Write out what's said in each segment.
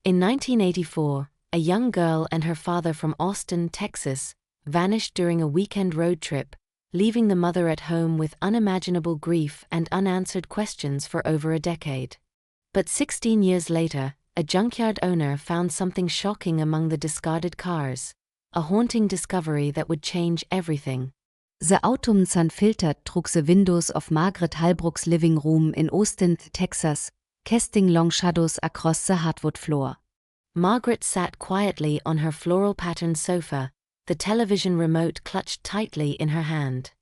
In 1984, a young girl and her father from Austin, Texas, vanished during a weekend road trip, leaving the mother at home with unimaginable grief and unanswered questions for over a decade. But 16 years later, a junkyard owner found something shocking among the discarded cars, a haunting discovery that would change everything. The autumns unfiltered trug the windows of Margaret Halbrook's living room in Austin, Texas, casting long shadows across the hardwood floor. Margaret sat quietly on her floral-patterned sofa, the television remote clutched tightly in her hand.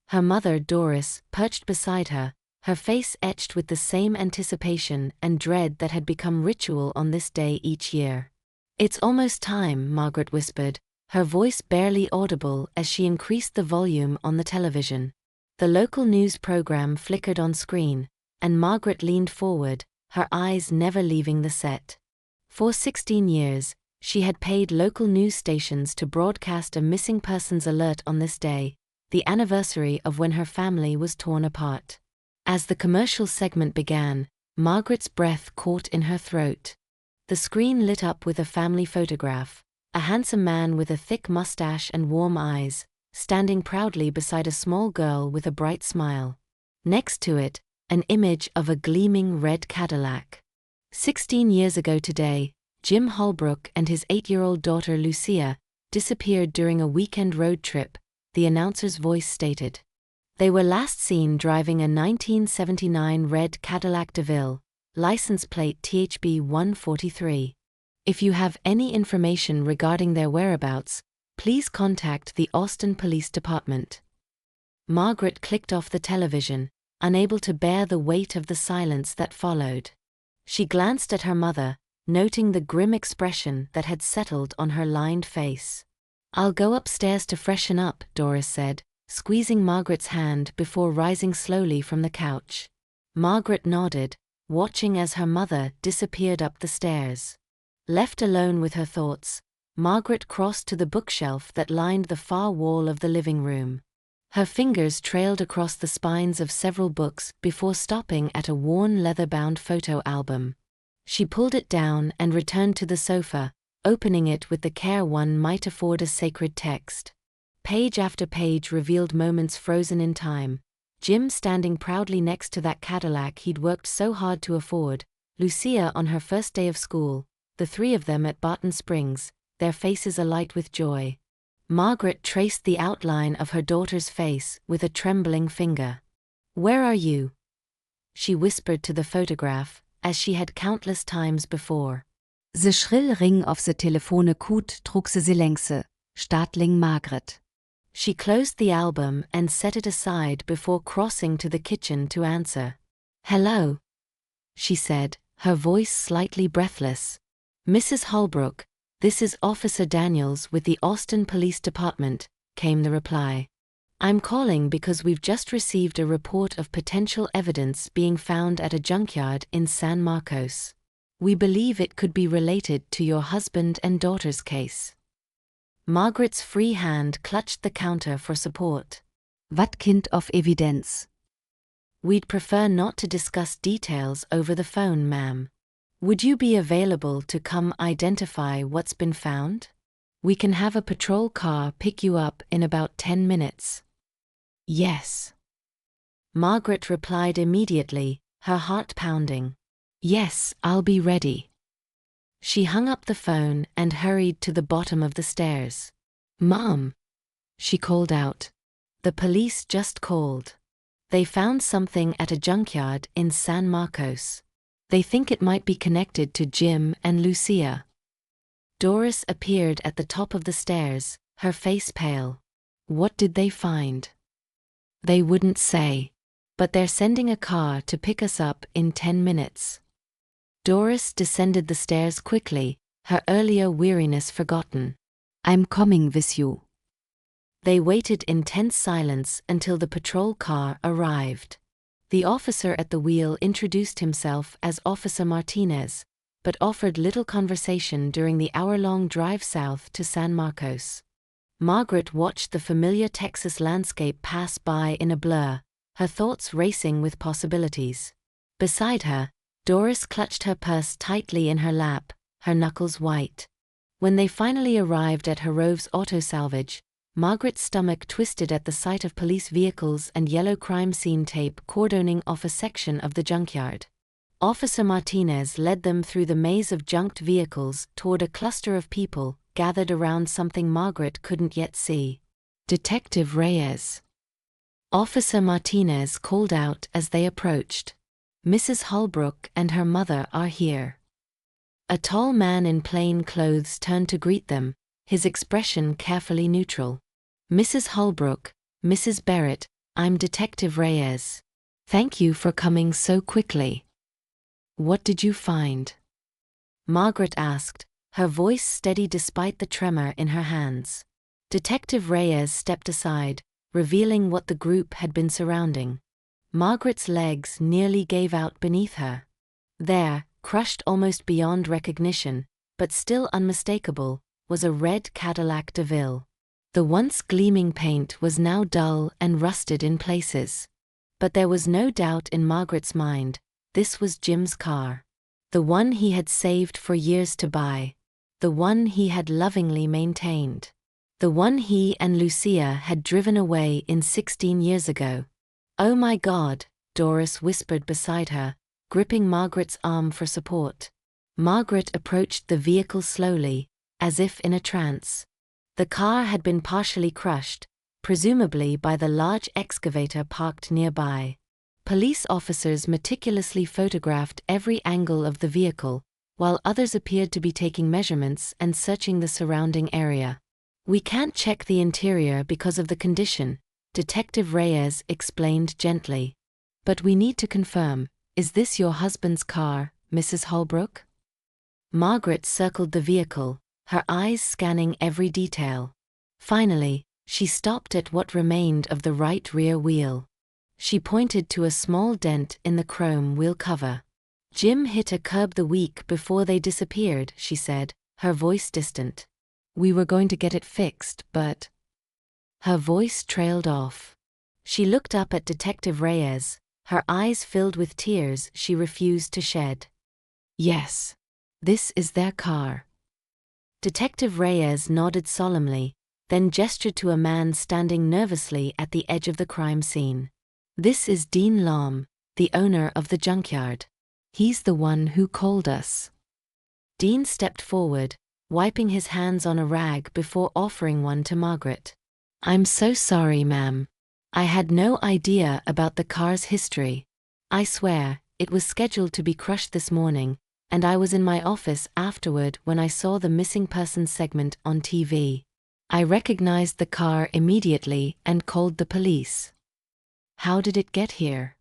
Her mother, Doris, perched beside her, her face etched with the same anticipation and dread that had become ritual on this day each year. "It's almost time," Margaret whispered, her voice barely audible as she increased the volume on the television. The local news program flickered on screen, and Margaret leaned forward, her eyes never leaving the set. For 16 years, she had paid local news stations to broadcast a missing persons alert on this day, the anniversary of when her family was torn apart. As the commercial segment began, Margaret's breath caught in her throat. The screen lit up with a family photograph, a handsome man with a thick mustache and warm eyes, standing proudly beside a small girl with a bright smile. Next to it, an image of a gleaming red Cadillac. 16 years ago today, Jim Holbrook and his 8-year-old daughter Lucia disappeared during a weekend road trip, the announcer's voice stated. They were last seen driving a 1979 red Cadillac DeVille, license plate THB 143. If you have any information regarding their whereabouts, please contact the Austin Police Department. Margaret clicked off the television, unable to bear the weight of the silence that followed. She glanced at her mother, noting the grim expression that had settled on her lined face. "I'll go upstairs to freshen up," Doris said, squeezing Margaret's hand before rising slowly from the couch. Margaret nodded, watching as her mother disappeared up the stairs. Left alone with her thoughts, Margaret crossed to the bookshelf that lined the far wall of the living room. Her fingers trailed across the spines of several books before stopping at a worn leather-bound photo album. She pulled it down and returned to the sofa, opening it with the care one might afford a sacred text. Page after page revealed moments frozen in time. Jim standing proudly next to that Cadillac he'd worked so hard to afford, Lucia on her first day of school, the three of them at Barton Springs, their faces alight with joy. Margaret traced the outline of her daughter's face with a trembling finger. "Where are you?" she whispered to the photograph, as she had countless times before. The shrill ring of the telephone coot trug the silence, startling Margaret. She closed the album and set it aside before crossing to the kitchen to answer. "Hello," she said, her voice slightly breathless. "Mrs. Holbrook, this is Officer Daniels with the Austin Police Department," came the reply. "I'm calling because we've just received a report of potential evidence being found at a junkyard in San Marcos. We believe it could be related to your husband and daughter's case." Margaret's free hand clutched the counter for support. "What kind of evidence?" "We'd prefer not to discuss details over the phone, ma'am. Would you be available to come identify what's been found? We can have a patrol car pick you up in about 10 minutes. "Yes." Margaret replied immediately, her heart pounding. "Yes, I'll be ready." She hung up the phone and hurried to the bottom of the stairs. "Mom," she called out. "The police just called. They found something at a junkyard in San Marcos. They think it might be connected to Jim and Lucia." Doris appeared at the top of the stairs, her face pale. "What did they find?" "They wouldn't say. But they're sending a car to pick us up in 10 minutes. Doris descended the stairs quickly, her earlier weariness forgotten. "I'm coming with you." They waited in tense silence until the patrol car arrived. The officer at the wheel introduced himself as Officer Martinez, but offered little conversation during the hour-long drive south to San Marcos. Margaret watched the familiar Texas landscape pass by in a blur, her thoughts racing with possibilities. Beside her, Doris clutched her purse tightly in her lap, her knuckles white. When they finally arrived at Herove's auto salvage, Margaret's stomach twisted at the sight of police vehicles and yellow crime scene tape cordoning off a section of the junkyard. Officer Martinez led them through the maze of junked vehicles toward a cluster of people gathered around something Margaret couldn't yet see. "Detective Reyes," Officer Martinez called out as they approached. "Mrs. Holbrook and her mother are here." A tall man in plain clothes turned to greet them, his expression carefully neutral. "Mrs. Holbrook, Mrs. Barrett, I'm Detective Reyes. Thank you for coming so quickly." "What did you find?" Margaret asked, her voice steady despite the tremor in her hands. Detective Reyes stepped aside, revealing what the group had been surrounding. Margaret's legs nearly gave out beneath her. There, crushed almost beyond recognition, but still unmistakable, was a red Cadillac DeVille. The once gleaming paint was now dull and rusted in places. But there was no doubt in Margaret's mind, this was Jim's car. The one he had saved for years to buy. The one he had lovingly maintained. The one he and Lucia had driven away in 16 years ago. "Oh my God," Doris whispered beside her, gripping Margaret's arm for support. Margaret approached the vehicle slowly, as if in a trance. The car had been partially crushed, presumably by the large excavator parked nearby. Police officers meticulously photographed every angle of the vehicle, while others appeared to be taking measurements and searching the surrounding area. "We can't check the interior because of the condition," Detective Reyes explained gently. "But we need to confirm, is this your husband's car, Mrs. Holbrook?" Margaret circled the vehicle, her eyes scanning every detail. Finally, she stopped at what remained of the right rear wheel. She pointed to a small dent in the chrome wheel cover. "Jim hit a curb the week before they disappeared," she said, her voice distant. "We were going to get it fixed, but—" Her voice trailed off. She looked up at Detective Reyes, her eyes filled with tears she refused to shed. "Yes. This is their car." Detective Reyes nodded solemnly, then gestured to a man standing nervously at the edge of the crime scene. "This is Dean Lom, the owner of the junkyard. He's the one who called us." Dean stepped forward, wiping his hands on a rag before offering one to Margaret. "I'm so sorry, ma'am. I had no idea about the car's history. I swear, it was scheduled to be crushed this morning, and I was in my office afterward when I saw the missing persons segment on TV. I recognized the car immediately and called the police." "How did it get here?"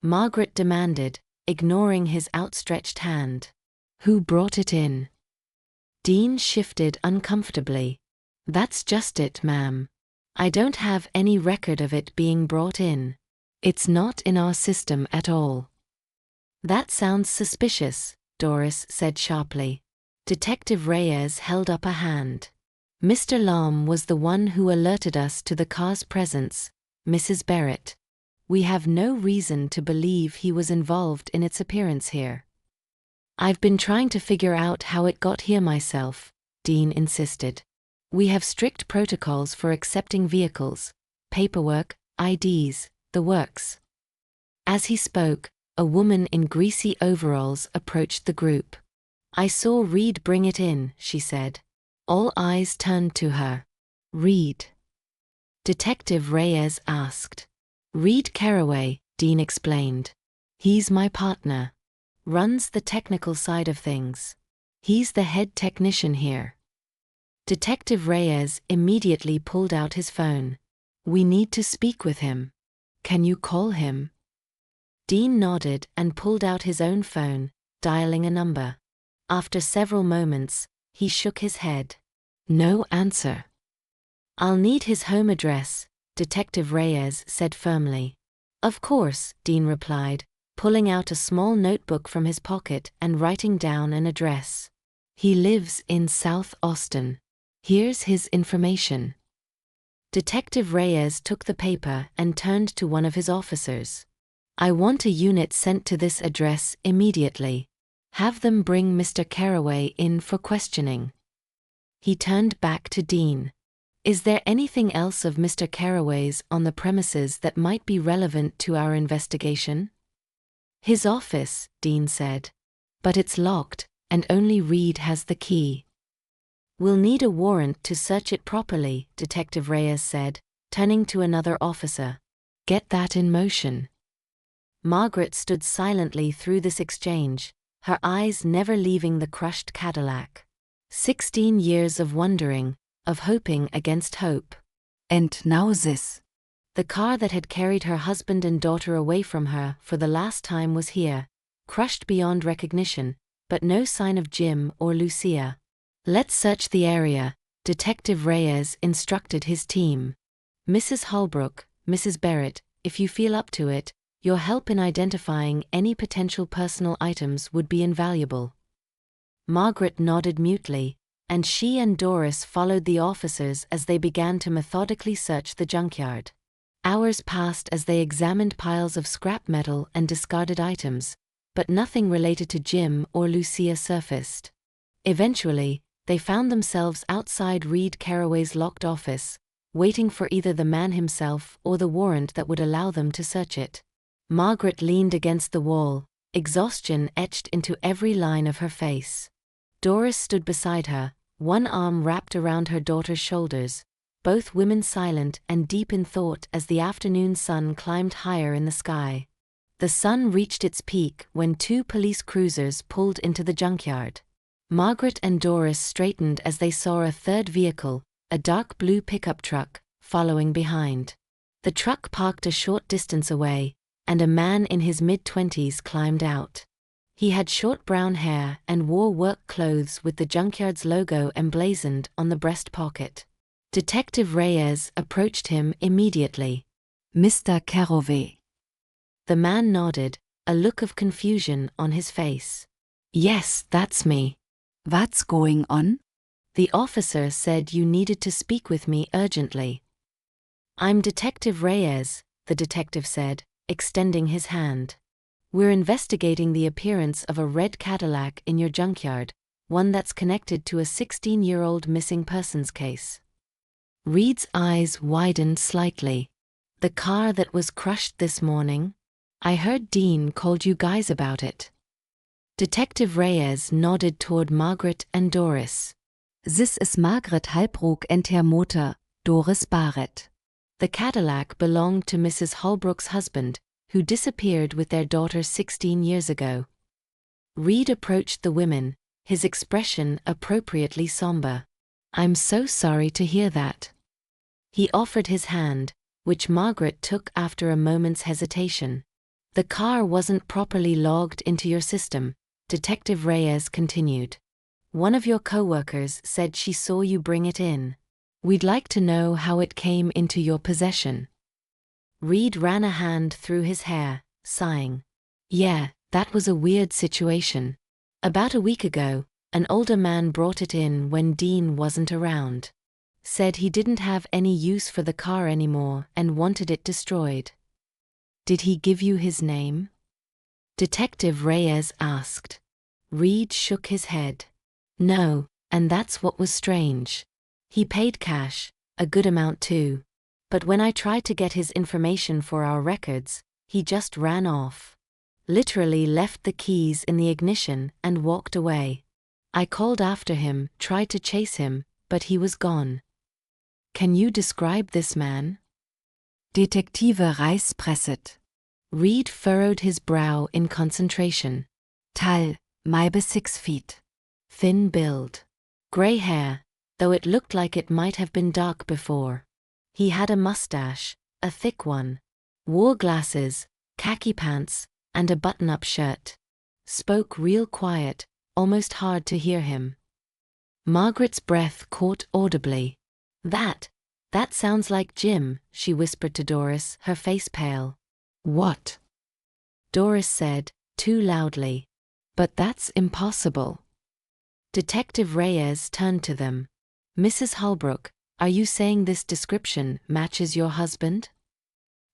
Margaret demanded, ignoring his outstretched hand. "Who brought it in?" Dean shifted uncomfortably. "That's just it, ma'am. I don't have any record of it being brought in. It's not in our system at all." "That sounds suspicious," Doris said sharply. Detective Reyes held up a hand. "Mr. Lom was the one who alerted us to the car's presence, Mrs. Barrett. We have no reason to believe he was involved in its appearance here." "I've been trying to figure out how it got here myself," Dean insisted. "We have strict protocols for accepting vehicles, paperwork, IDs, the works." As he spoke, a woman in greasy overalls approached the group. "I saw Reed bring it in," she said. All eyes turned to her. "Reed?" Detective Reyes asked. "Reed Carraway," Dean explained. "He's my partner. Runs the technical side of things. He's the head technician here." Detective Reyes immediately pulled out his phone. "We need to speak with him. Can you call him?" Dean nodded and pulled out his own phone, dialing a number. After several moments, he shook his head. No answer. "I'll need his home address," Detective Reyes said firmly. "Of course," Dean replied, pulling out a small notebook from his pocket and writing down an address. "He lives in South Austin. Here's his information." Detective Reyes took the paper and turned to one of his officers. "I want a unit sent to this address immediately. Have them bring Mr. Carraway in for questioning. He turned back to Dean. Is there anything else of Mr. Carraway's on the premises that might be relevant to our investigation? His office, Dean said. But it's locked, and only Reed has the key. We'll need a warrant to search it properly, Detective Reyes said, turning to another officer. Get that in motion. Margaret stood silently through this exchange, her eyes never leaving the crushed Cadillac. 16 years of wondering, of hoping against hope. And now this. The car that had carried her husband and daughter away from her for the last time was here, crushed beyond recognition, but no sign of Jim or Lucia. Let's search the area, Detective Reyes instructed his team. Mrs. Holbrook, Mrs. Barrett, if you feel up to it, your help in identifying any potential personal items would be invaluable. Margaret nodded mutely, and she and Doris followed the officers as they began to methodically search the junkyard. Hours passed as they examined piles of scrap metal and discarded items, but nothing related to Jim or Lucia surfaced. Eventually, they found themselves outside Reed Carraway's locked office, waiting for either the man himself or the warrant that would allow them to search it. Margaret leaned against the wall, exhaustion etched into every line of her face. Doris stood beside her, one arm wrapped around her daughter's shoulders, both women silent and deep in thought as the afternoon sun climbed higher in the sky. The sun reached its peak when 2 police cruisers pulled into the junkyard. Margaret and Doris straightened as they saw a third vehicle, a dark blue pickup truck, following behind. The truck parked a short distance away, and a man in his mid-20s climbed out. He had short brown hair and wore work clothes with the junkyard's logo emblazoned on the breast pocket. Detective Reyes approached him immediately. Mr. Carraway. The man nodded, a look of confusion on his face. Yes, that's me. What's going on? The officer said you needed to speak with me urgently. I'm Detective Reyes, the detective said, extending his hand. We're investigating the appearance of a red Cadillac in your junkyard, one that's connected to a 16-year-old missing persons case. Reed's eyes widened slightly. The car that was crushed this morning? I heard Dean called you guys about it. Detective Reyes nodded toward Margaret and Doris. This is Margaret Halbrook and her Mutter, Doris Barrett. The Cadillac belonged to Mrs. Holbrook's husband, who disappeared with their daughter 16 years ago. Reed approached the women, his expression appropriately somber. I'm so sorry to hear that. He offered his hand, which Margaret took after a moment's hesitation. The car wasn't properly logged into your system, Detective Reyes continued. One of your co-workers said she saw you bring it in. We'd like to know how it came into your possession. Reed ran a hand through his hair, sighing. Yeah, that was a weird situation. About a week ago, an older man brought it in when Dean wasn't around. Said he didn't have any use for the car anymore and wanted it destroyed. Did he give you his name? Detective Reyes asked. Reed shook his head. No, and that's what was strange. He paid cash, a good amount too. But when I tried to get his information for our records, he just ran off. Literally left the keys in the ignition and walked away. I called after him, tried to chase him, but he was gone. Can you describe this man? Detektive Reyes presset. Reed furrowed his brow in concentration. Tall, maybe 6 feet. Thin build. Gray hair, though it looked like it might have been dark before. He had a mustache, a thick one. Wore glasses, khaki pants, and a button-up shirt. Spoke real quiet, almost hard to hear him. Margaret's breath caught audibly. That sounds like Jim, she whispered to Doris, her face pale. What? Doris said, too loudly. But that's impossible. Detective Reyes turned to them. Mrs. Holbrook, are you saying this description matches your husband?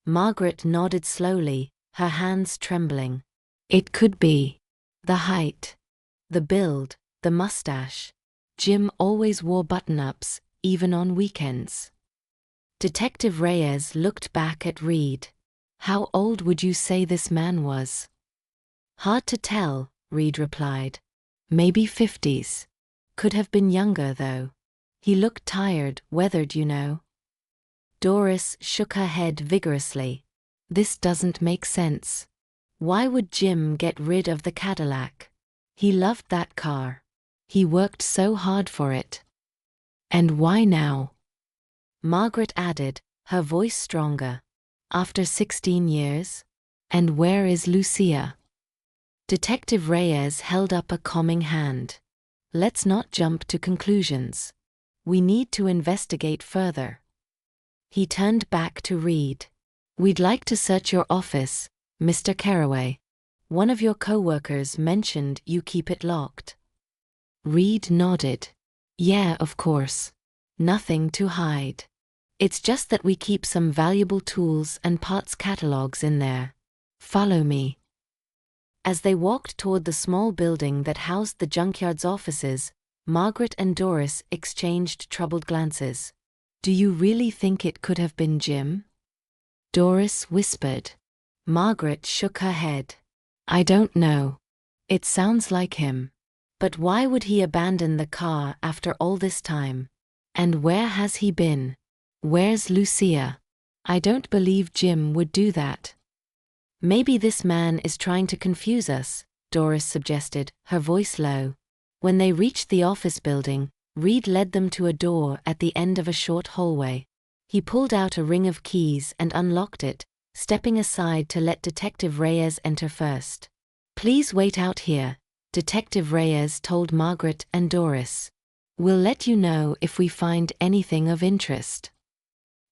Margaret nodded slowly, her hands trembling. It could be. The height, The build, the mustache. Jim always wore button-ups, even on weekends. Detective Reyes looked back at Reed. How old would you say this man was? Hard to tell, Reed replied. Maybe 50s. Could have been younger, though. He looked tired, weathered, you know. Doris shook her head vigorously. This doesn't make sense. Why would Jim get rid of the Cadillac? He loved that car. He worked so hard for it. And why now? Margaret added, her voice stronger. After 16 years? And where is Lucia? Detective Reyes held up a calming hand. Let's not jump to conclusions. We need to investigate further. He turned back to Reed. We'd like to search your office, Mr. Carraway. One of your co-workers mentioned you keep it locked. Reed nodded. Yeah, of course. Nothing to hide. It's just that we keep some valuable tools and parts catalogs in there. Follow me. As they walked toward the small building that housed the Junkyard's offices, Margaret and Doris exchanged troubled glances. Do you really think it could have been Jim? Doris whispered. Margaret shook her head. I don't know. It sounds like him. But why would he abandon the car after all this time? And where has he been? Where's Lucia? I don't believe Jim would do that. Maybe this man is trying to confuse us, Doris suggested, her voice low. When they reached the office building, Reed led them to a door at the end of a short hallway. He pulled out a ring of keys and unlocked it, stepping aside to let Detective Reyes enter first. Please wait out here, Detective Reyes told Margaret and Doris. We'll let you know if we find anything of interest.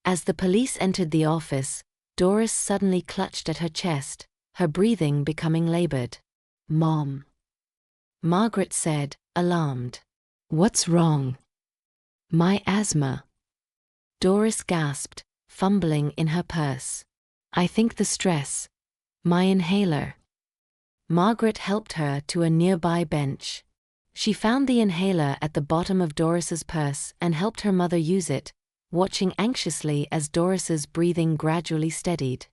As the police entered the office, Doris suddenly clutched at her chest, her breathing becoming labored. Mom. Margaret said, alarmed. What's wrong? My asthma. Doris gasped, fumbling in her purse. I think the stress. My inhaler. Margaret helped her to a nearby bench. She found the inhaler at the bottom of Doris's purse and helped her mother use it, watching anxiously as Doris's breathing gradually steadied.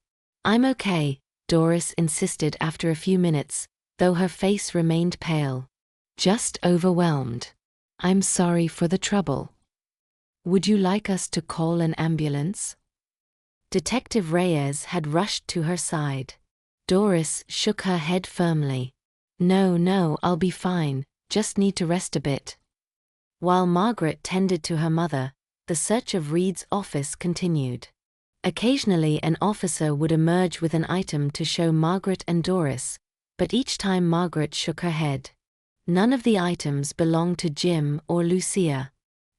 I'm okay, Doris insisted after a few minutes, though her face remained pale. Just overwhelmed. I'm sorry for the trouble. Would you like us to call an ambulance? Detective Reyes had rushed to her side. Doris shook her head firmly. No, I'll be fine, just need to rest a bit. While Margaret tended to her mother, the search of Reed's office continued. Occasionally an officer would emerge with an item to show Margaret and Doris, but each time Margaret shook her head. None of the items belonged to Jim or Lucia.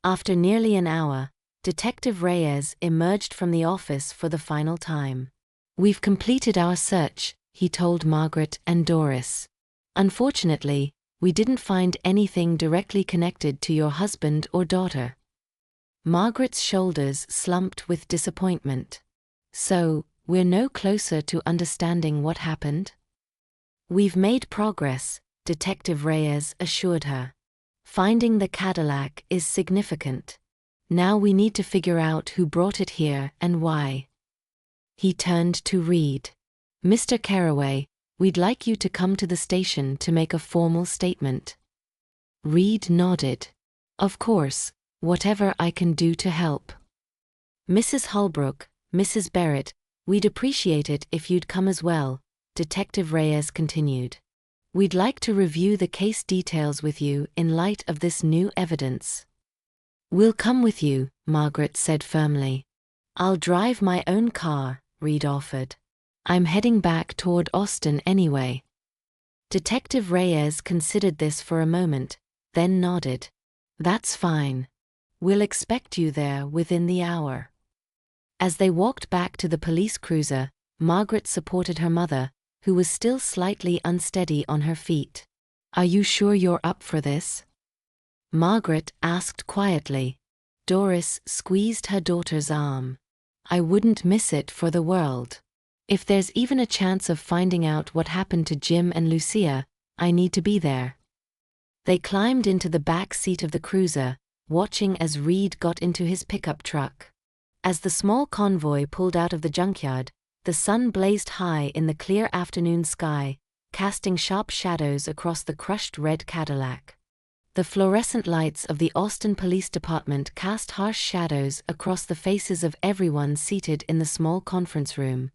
After nearly an hour, Detective Reyes emerged from the office for the final time. We've completed our search, he told Margaret and Doris. Unfortunately, we didn't find anything directly connected to your husband or daughter. Margaret's shoulders slumped with disappointment. So, we're no closer to understanding what happened? We've made progress, Detective Reyes assured her. Finding the Cadillac is significant. Now we need to figure out who brought it here and why. He turned to Reed. Mr. Carraway, we'd like you to come to the station to make a formal statement. Reed nodded. Of course, whatever I can do to help. Mrs. Holbrook, Mrs. Barrett, we'd appreciate it if you'd come as well, Detective Reyes continued. We'd like to review the case details with you in light of this new evidence. We'll come with you, Margaret said firmly. I'll drive my own car, Reed offered. I'm heading back toward Austin anyway. Detective Reyes considered this for a moment, then nodded. That's fine. We'll expect you there within the hour. As they walked back to the police cruiser, Margaret supported her mother, who was still slightly unsteady on her feet. Are you sure you're up for this? Margaret asked quietly. Doris squeezed her daughter's arm. I wouldn't miss it for the world. If there's even a chance of finding out what happened to Jim and Lucia, I need to be there. They climbed into the back seat of the cruiser, watching as Reed got into his pickup truck. As the small convoy pulled out of the junkyard, the sun blazed high in the clear afternoon sky, casting sharp shadows across the crushed red Cadillac. The fluorescent lights of the Austin Police Department cast harsh shadows across the faces of everyone seated in the small conference room.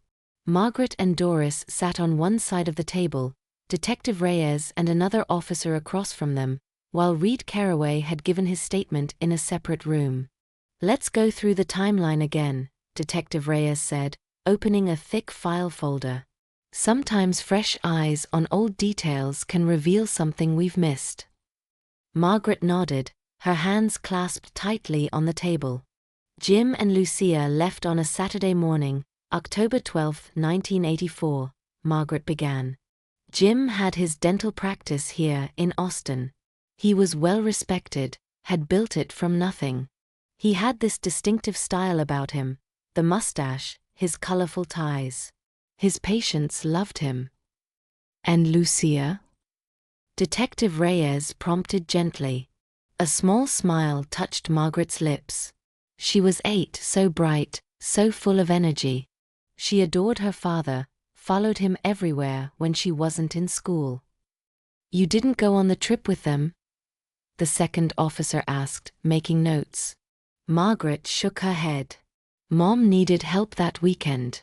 Margaret and Doris sat on one side of the table, Detective Reyes and another officer across from them, while Reed Carraway had given his statement in a separate room. "Let's go through the timeline again," Detective Reyes said, opening a thick file folder. "Sometimes fresh eyes on old details can reveal something we've missed." Margaret nodded, her hands clasped tightly on the table. Jim and Lucia left on a Saturday morning, October 12, 1984, Margaret began. Jim had his dental practice here in Austin. He was well respected, had built it from nothing. He had this distinctive style about him, the mustache, his colorful ties. His patients loved him. "And Lucia?" Detective Reyes prompted gently. A small smile touched Margaret's lips. She was 8, so bright, so full of energy. She adored her father, followed him everywhere when she wasn't in school. "You didn't go on the trip with them?" the second officer asked, making notes. Margaret shook her head. "Mom needed help that weekend.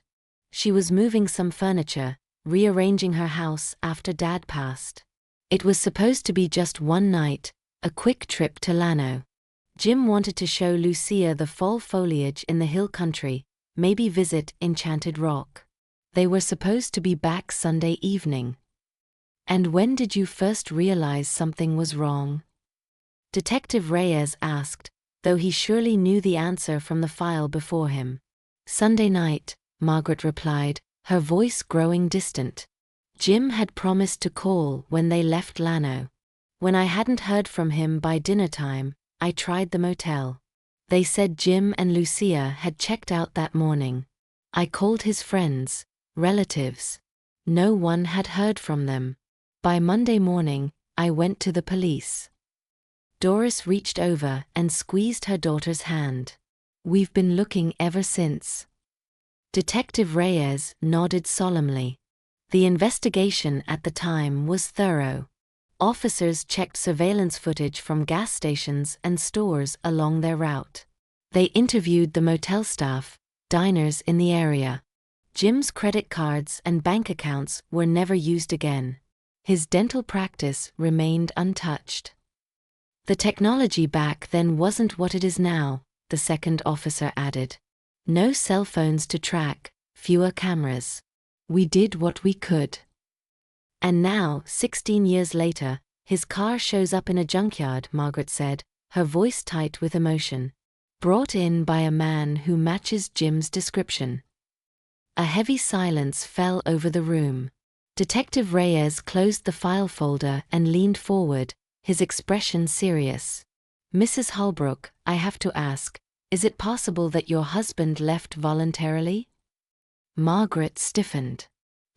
She was moving some furniture, rearranging her house after Dad passed. It was supposed to be just one night, a quick trip to Llano. Jim wanted to show Lucia the fall foliage in the hill country, maybe visit Enchanted Rock. They were supposed to be back Sunday evening." "And when did you first realize something was wrong?" Detective Reyes asked, though he surely knew the answer from the file before him. "Sunday night," Margaret replied, her voice growing distant. "Jim had promised to call when they left Llano. When I hadn't heard from him by dinner time, I tried the motel. They said Jim and Lucia had checked out that morning. I called his friends, relatives. No one had heard from them. By Monday morning, I went to the police." Doris reached over and squeezed her daughter's hand. "We've been looking ever since." Detective Reyes nodded solemnly. The investigation at the time was thorough. Officers checked surveillance footage from gas stations and stores along their route. They interviewed the motel staff, diners in the area. Jim's credit cards and bank accounts were never used again. His dental practice remained untouched. "The technology back then wasn't what it is now," the second officer added. "No cell phones to track, fewer cameras. We did what we could." "And now, 16 years later, his car shows up in a junkyard," Margaret said, her voice tight with emotion. "Brought in by a man who matches Jim's description." A heavy silence fell over the room. Detective Reyes closed the file folder and leaned forward, his expression serious. "Mrs. Holbrook, I have to ask, is it possible that your husband left voluntarily?" Margaret stiffened.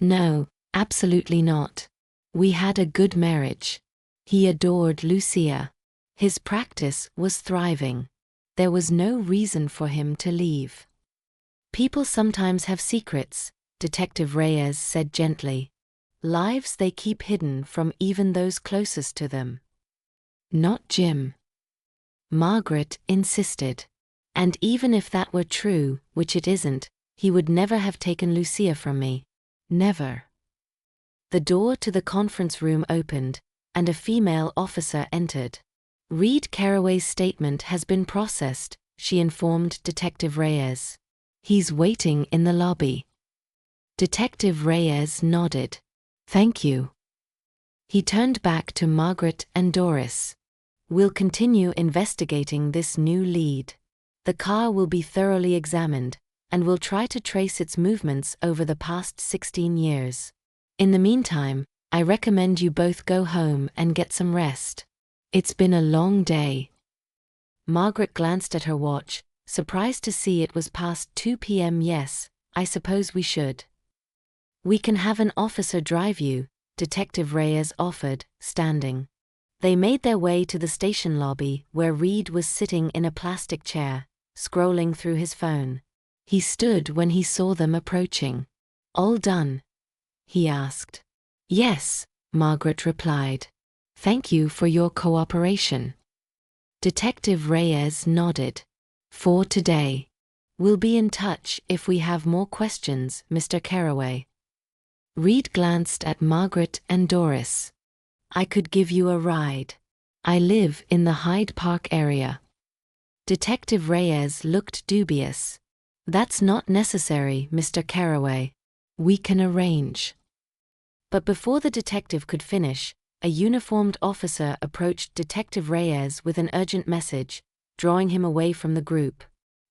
"No, absolutely not. We had a good marriage. He adored Lucia. His practice was thriving. There was no reason for him to leave." "People sometimes have secrets," Detective Reyes said gently. "Lives they keep hidden from even those closest to them." "Not Jim." Margaret insisted. "And even if that were true, which it isn't, he would never have taken Lucia from me. Never." The door to the conference room opened, and a female officer entered. "Reed Carraway's statement has been processed," she informed Detective Reyes. "He's waiting in the lobby." Detective Reyes nodded. "Thank you." He turned back to Margaret and Doris. "We'll continue investigating this new lead. The car will be thoroughly examined, and we'll try to trace its movements over the past 16 years. In the meantime, I recommend you both go home and get some rest. It's been a long day." Margaret glanced at her watch, surprised to see it was past 2 p.m. "Yes, I suppose we should." "We can have an officer drive you," Detective Reyes offered, standing. They made their way to the station lobby where Reed was sitting in a plastic chair, scrolling through his phone. He stood when he saw them approaching. "All done?" he asked. "Yes," Margaret replied. "Thank you for your cooperation." Detective Reyes nodded. "For today. We'll be in touch if we have more questions, Mr. Carraway." Reed glanced at Margaret and Doris. "I could give you a ride. I live in the Hyde Park area." Detective Reyes looked dubious. "That's not necessary, Mr. Carraway. We can arrange." But before the detective could finish, a uniformed officer approached Detective Reyes with an urgent message, drawing him away from the group.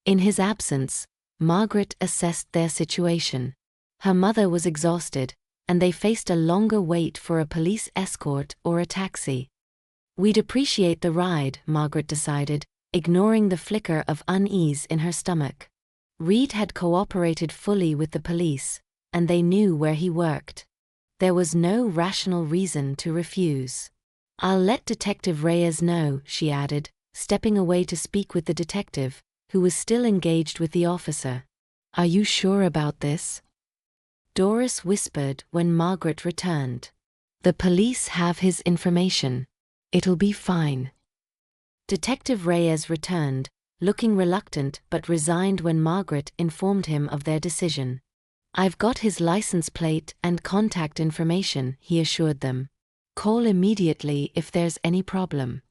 In his absence, Margaret assessed their situation. Her mother was exhausted, and they faced a longer wait for a police escort or a taxi. "We'd appreciate the ride," Margaret decided, ignoring the flicker of unease in her stomach. Reed had cooperated fully with the police, and they knew where he worked. There was no rational reason to refuse. "I'll let Detective Reyes know," she added, stepping away to speak with the detective, who was still engaged with the officer. "Are you sure about this?" Doris whispered when Margaret returned. "The police have his information. It'll be fine." Detective Reyes returned, looking reluctant but resigned when Margaret informed him of their decision. "I've got his license plate and contact information," he assured them. "Call immediately if there's any problem."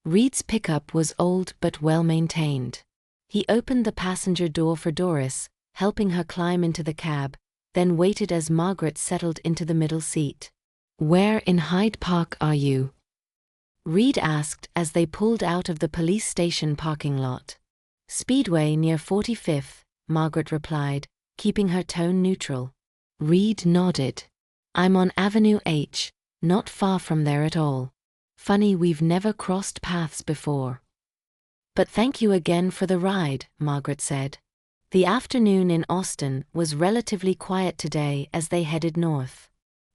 Reed's pickup was old but well-maintained. He opened the passenger door for Doris, helping her climb into the cab, then waited as Margaret settled into the middle seat. "Where in Hyde Park are you?" Reed asked as they pulled out of the police station parking lot. "Speedway near 45th, Margaret replied, keeping her tone neutral. Reed nodded. "I'm on Avenue H, not far from there at all. Funny we've never crossed paths before." "But thank you again for the ride," Margaret said. The afternoon in Austin was relatively quiet today as they headed north.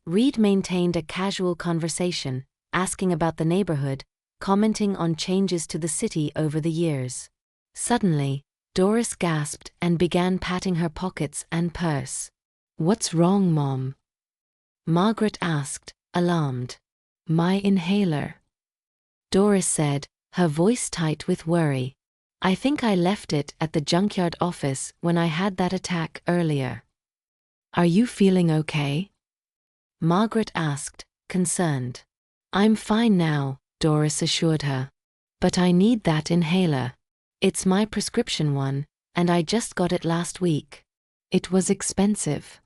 Reed maintained a casual conversation, asking about the neighborhood, commenting on changes to the city over the years. Suddenly, Doris gasped and began patting her pockets and purse. "What's wrong, Mom?" Margaret asked, alarmed. "My inhaler," Doris said, her voice tight with worry. "I think I left it at the Junkyard office when I had that attack earlier." "Are you feeling okay?" Margaret asked, concerned. "I'm fine now," Doris assured her. "But I need that inhaler. It's my prescription one, and I just got it last week. It was expensive."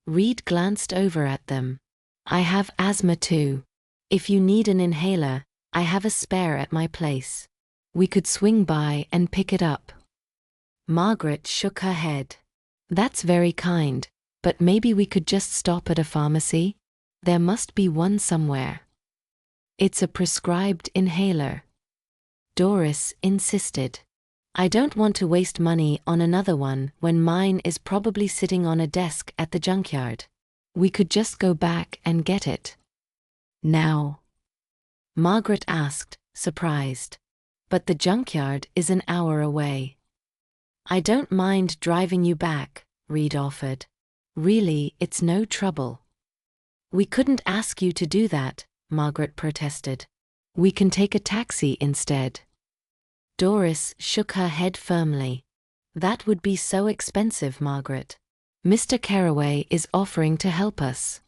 Reed glanced over at them. "I have asthma too. If you need an inhaler, I have a spare at my place. We could swing by and pick it up." Margaret shook her head. "That's very kind, but maybe we could just stop at a pharmacy? There must be one somewhere." "It's a prescribed inhaler," Doris insisted. "I don't want to waste money on another one when mine is probably sitting on a desk at the junkyard. We could just go back and get it." "Now?" Margaret asked, surprised. "But the junkyard is an hour away." "I don't mind driving you back," Reed offered. "Really, it's no trouble." "We couldn't ask you to do that," Margaret protested. "We can take a taxi instead." Doris shook her head firmly. "That would be so expensive, Margaret. Mr. Carraway is offering to help us."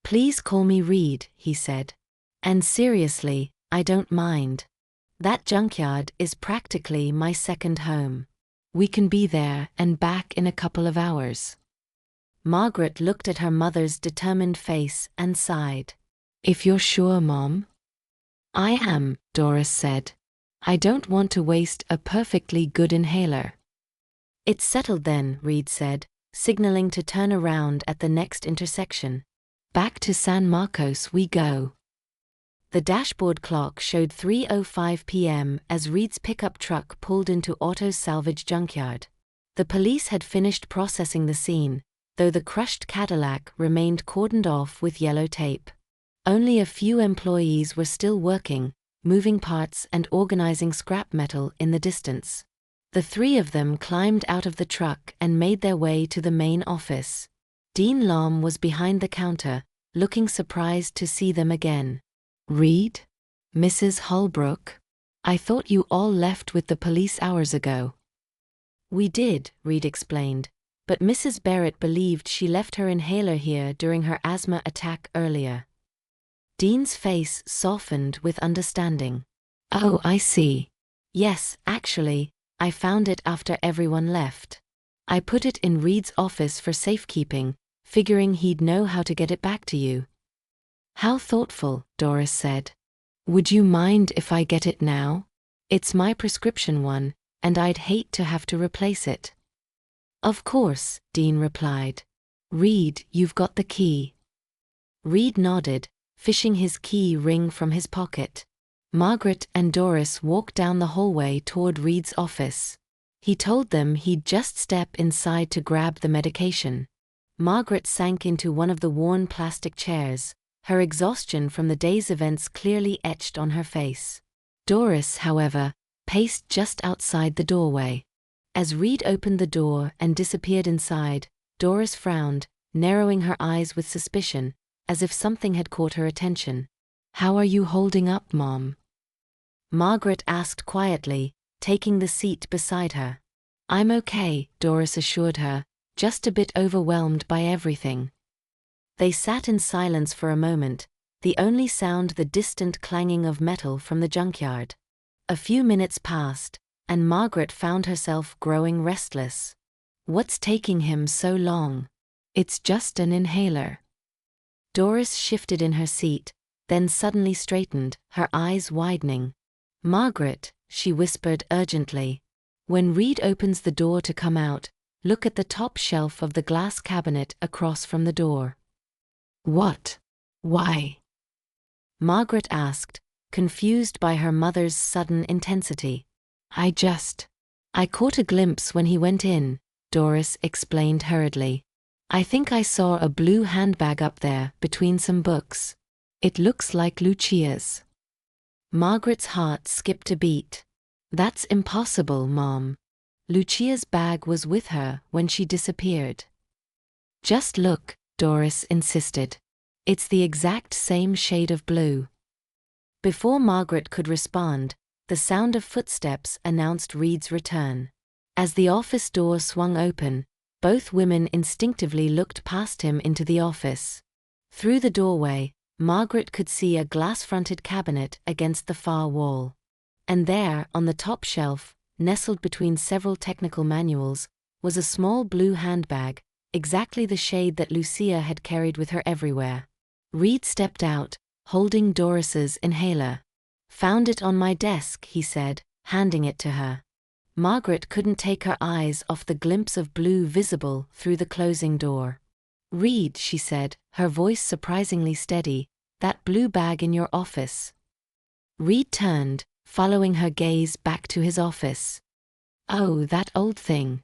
"Please call me Reed," he said. "And seriously, I don't mind. That junkyard is practically my second home. We can be there and back in a couple of hours." Margaret looked at her mother's determined face and sighed. "If you're sure, Mom?" "I am," Doris said. "I don't want to waste a perfectly good inhaler." "It's settled then," Reed said, signaling to turn around at the next intersection. "Back to San Marcos we go." The dashboard clock showed 3:05 p.m. as Reed's pickup truck pulled into Auto's salvage junkyard. The police had finished processing the scene, though the crushed Cadillac remained cordoned off with yellow tape. Only a few employees were still working, moving parts and organizing scrap metal in the distance. The three of them climbed out of the truck and made their way to the main office. Dean Lom was behind the counter, looking surprised to see them again. "Reed? Mrs. Holbrook? I thought you all left with the police hours ago." "We did," Reed explained, "but Mrs. Barrett believed she left her inhaler here during her asthma attack earlier." Dean's face softened with understanding. "Oh, I see. Yes, actually, I found it after everyone left. I put it in Reed's office for safekeeping, figuring he'd know how to get it back to you." "How thoughtful," Doris said. "Would you mind if I get it now? It's my prescription one, and I'd hate to have to replace it." "Of course," Dean replied. "Reed, you've got the key." Reed nodded, fishing his key ring from his pocket. Margaret and Doris walked down the hallway toward Reed's office. He told them he'd just step inside to grab the medication. Margaret sank into one of the worn plastic chairs, her exhaustion from the day's events clearly etched on her face. Doris, however, paced just outside the doorway. As Reed opened the door and disappeared inside, Doris frowned, narrowing her eyes with suspicion, as if something had caught her attention. "How are you holding up, Mom?" Margaret asked quietly, taking the seat beside her. "I'm okay," Doris assured her, just a bit overwhelmed by everything. They sat in silence for a moment, the only sound the distant clanging of metal from the junkyard. A few minutes passed, and Margaret found herself growing restless. "What's taking him so long?" "It's just an inhaler." Doris shifted in her seat, then suddenly straightened, her eyes widening. "Margaret," she whispered urgently, "when Reed opens the door to come out, look at the top shelf of the glass cabinet across from the door." "What? Why?" Margaret asked, confused by her mother's sudden intensity. I caught a glimpse when he went in," Doris explained hurriedly. "I think I saw a blue handbag up there between some books. It looks like Lucia's." Margaret's heart skipped a beat. "That's impossible, Mom. Lucia's bag was with her when she disappeared." "Just look," Doris insisted. "It's the exact same shade of blue." Before Margaret could respond, the sound of footsteps announced Reed's return. As the office door swung open, both women instinctively looked past him into the office. Through the doorway, Margaret could see a glass-fronted cabinet against the far wall. And there, on the top shelf, nestled between several technical manuals, was a small blue handbag, exactly the shade that Lucia had carried with her everywhere. Reed stepped out, holding Doris's inhaler. "Found it on my desk," he said, handing it to her. Margaret couldn't take her eyes off the glimpse of blue visible through the closing door. "Reed," she said, her voice surprisingly steady, "that blue bag in your office." Reed turned, following her gaze back to his office. "Oh, that old thing."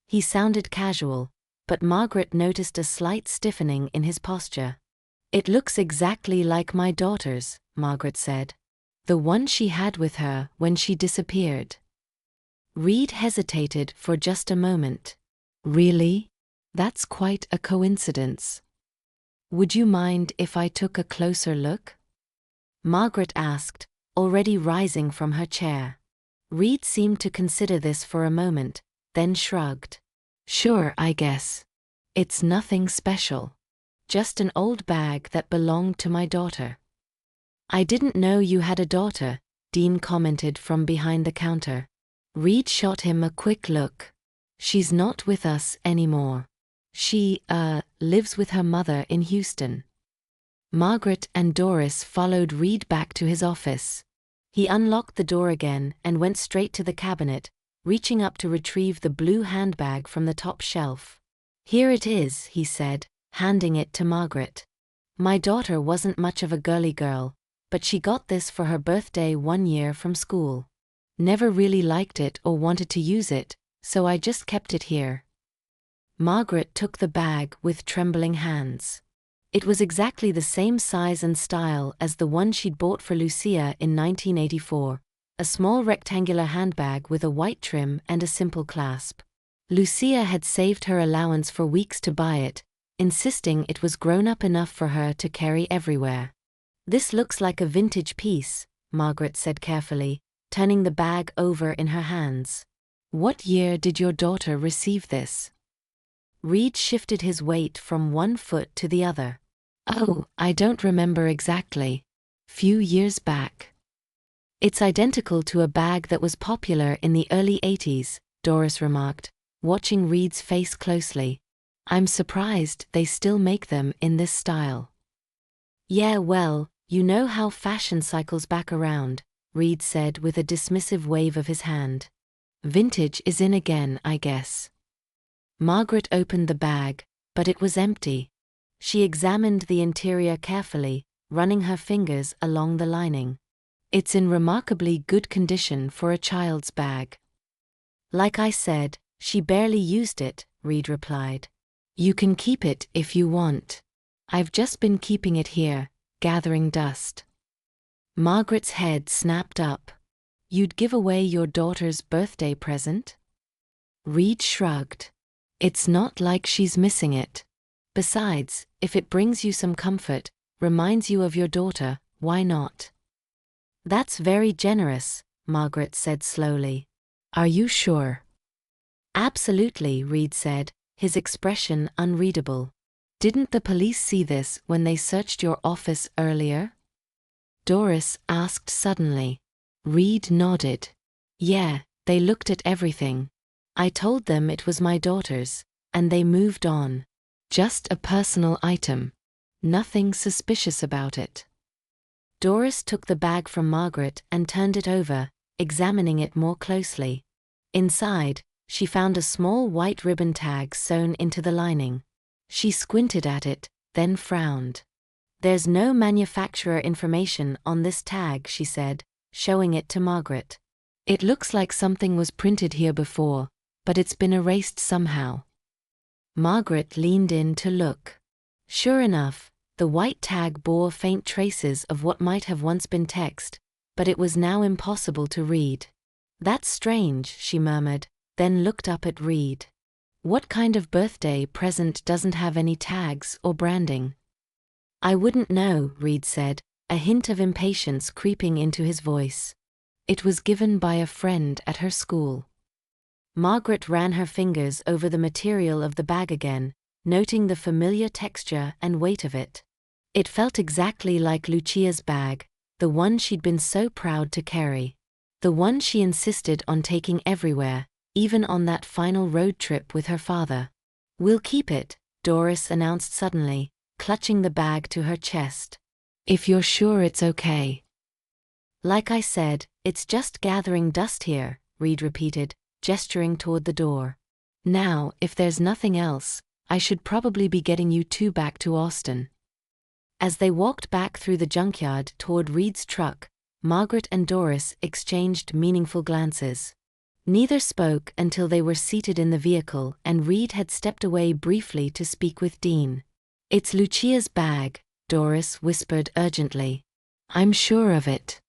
He sounded casual, but Margaret noticed a slight stiffening in his posture. "It looks exactly like my daughter's," Margaret said. "The one she had with her when she disappeared." Reed hesitated for just a moment. "Really? That's quite a coincidence. Would you mind if I took a closer look?" Margaret asked, already rising from her chair. Reed seemed to consider this for a moment, then shrugged. "Sure, I guess. It's nothing special. Just an old bag that belonged to my daughter." "I didn't know you had a daughter," Dean commented from behind the counter. Reed shot him a quick look. "She's not with us anymore. She, lives with her mother in Houston." Margaret and Doris followed Reed back to his office. He unlocked the door again and went straight to the cabinet, reaching up to retrieve the blue handbag from the top shelf. "Here it is," he said, handing it to Margaret. "My daughter wasn't much of a girly girl, but she got this for her birthday one year from school. Never really liked it or wanted to use it, so I just kept it here." Margaret took the bag with trembling hands. It was exactly the same size and style as the one she'd bought for Lucia in 1984, a small rectangular handbag with a white trim and a simple clasp. Lucia had saved her allowance for weeks to buy it, insisting it was grown up enough for her to carry everywhere. "This looks like a vintage piece," Margaret said carefully, turning the bag over in her hands. "What year did your daughter receive this?" Reed shifted his weight from one foot to the other. "Oh, I don't remember exactly. Few years back." "It's identical to a bag that was popular in the early 80s, Doris remarked, watching Reed's face closely. "I'm surprised they still make them in this style." "Yeah, well, you know how fashion cycles back around," Reed said with a dismissive wave of his hand. "Vintage is in again, I guess." Margaret opened the bag, but it was empty. She examined the interior carefully, running her fingers along the lining. "It's in remarkably good condition for a child's bag." "Like I said, she barely used it," Reed replied. "You can keep it if you want. I've just been keeping it here, gathering dust." Margaret's head snapped up. "You'd give away your daughter's birthday present?" Reed shrugged. "It's not like she's missing it. Besides, if it brings you some comfort, reminds you of your daughter, why not?" "That's very generous," Margaret said slowly. "Are you sure?" "Absolutely," Reed said, his expression unreadable. "Didn't the police see this when they searched your office earlier?" Doris asked suddenly. Reed nodded. "Yeah, they looked at everything. I told them it was my daughter's, and they moved on. Just a personal item. Nothing suspicious about it." Doris took the bag from Margaret and turned it over, examining it more closely. Inside, she found a small white ribbon tag sewn into the lining. She squinted at it, then frowned. "There's no manufacturer information on this tag," she said, showing it to Margaret. "It looks like something was printed here before, but it's been erased somehow." Margaret leaned in to look. Sure enough, the white tag bore faint traces of what might have once been text, but it was now impossible to read. "That's strange," she murmured, then looked up at Reed. "What kind of birthday present doesn't have any tags or branding?" "I wouldn't know," Reed said, a hint of impatience creeping into his voice. "It was given by a friend at her school." Margaret ran her fingers over the material of the bag again, noting the familiar texture and weight of it. It felt exactly like Lucia's bag, the one she'd been so proud to carry. The one she insisted on taking everywhere, even on that final road trip with her father. "We'll keep it," Doris announced suddenly, clutching the bag to her chest. "If you're sure it's okay." "Like I said, it's just gathering dust here," Reed repeated, gesturing toward the door. "Now, if there's nothing else, I should probably be getting you two back to Austin." As they walked back through the junkyard toward Reed's truck, Margaret and Doris exchanged meaningful glances. Neither spoke until they were seated in the vehicle and Reed had stepped away briefly to speak with Dean. "It's Lucia's bag," Doris whispered urgently. "I'm sure of it.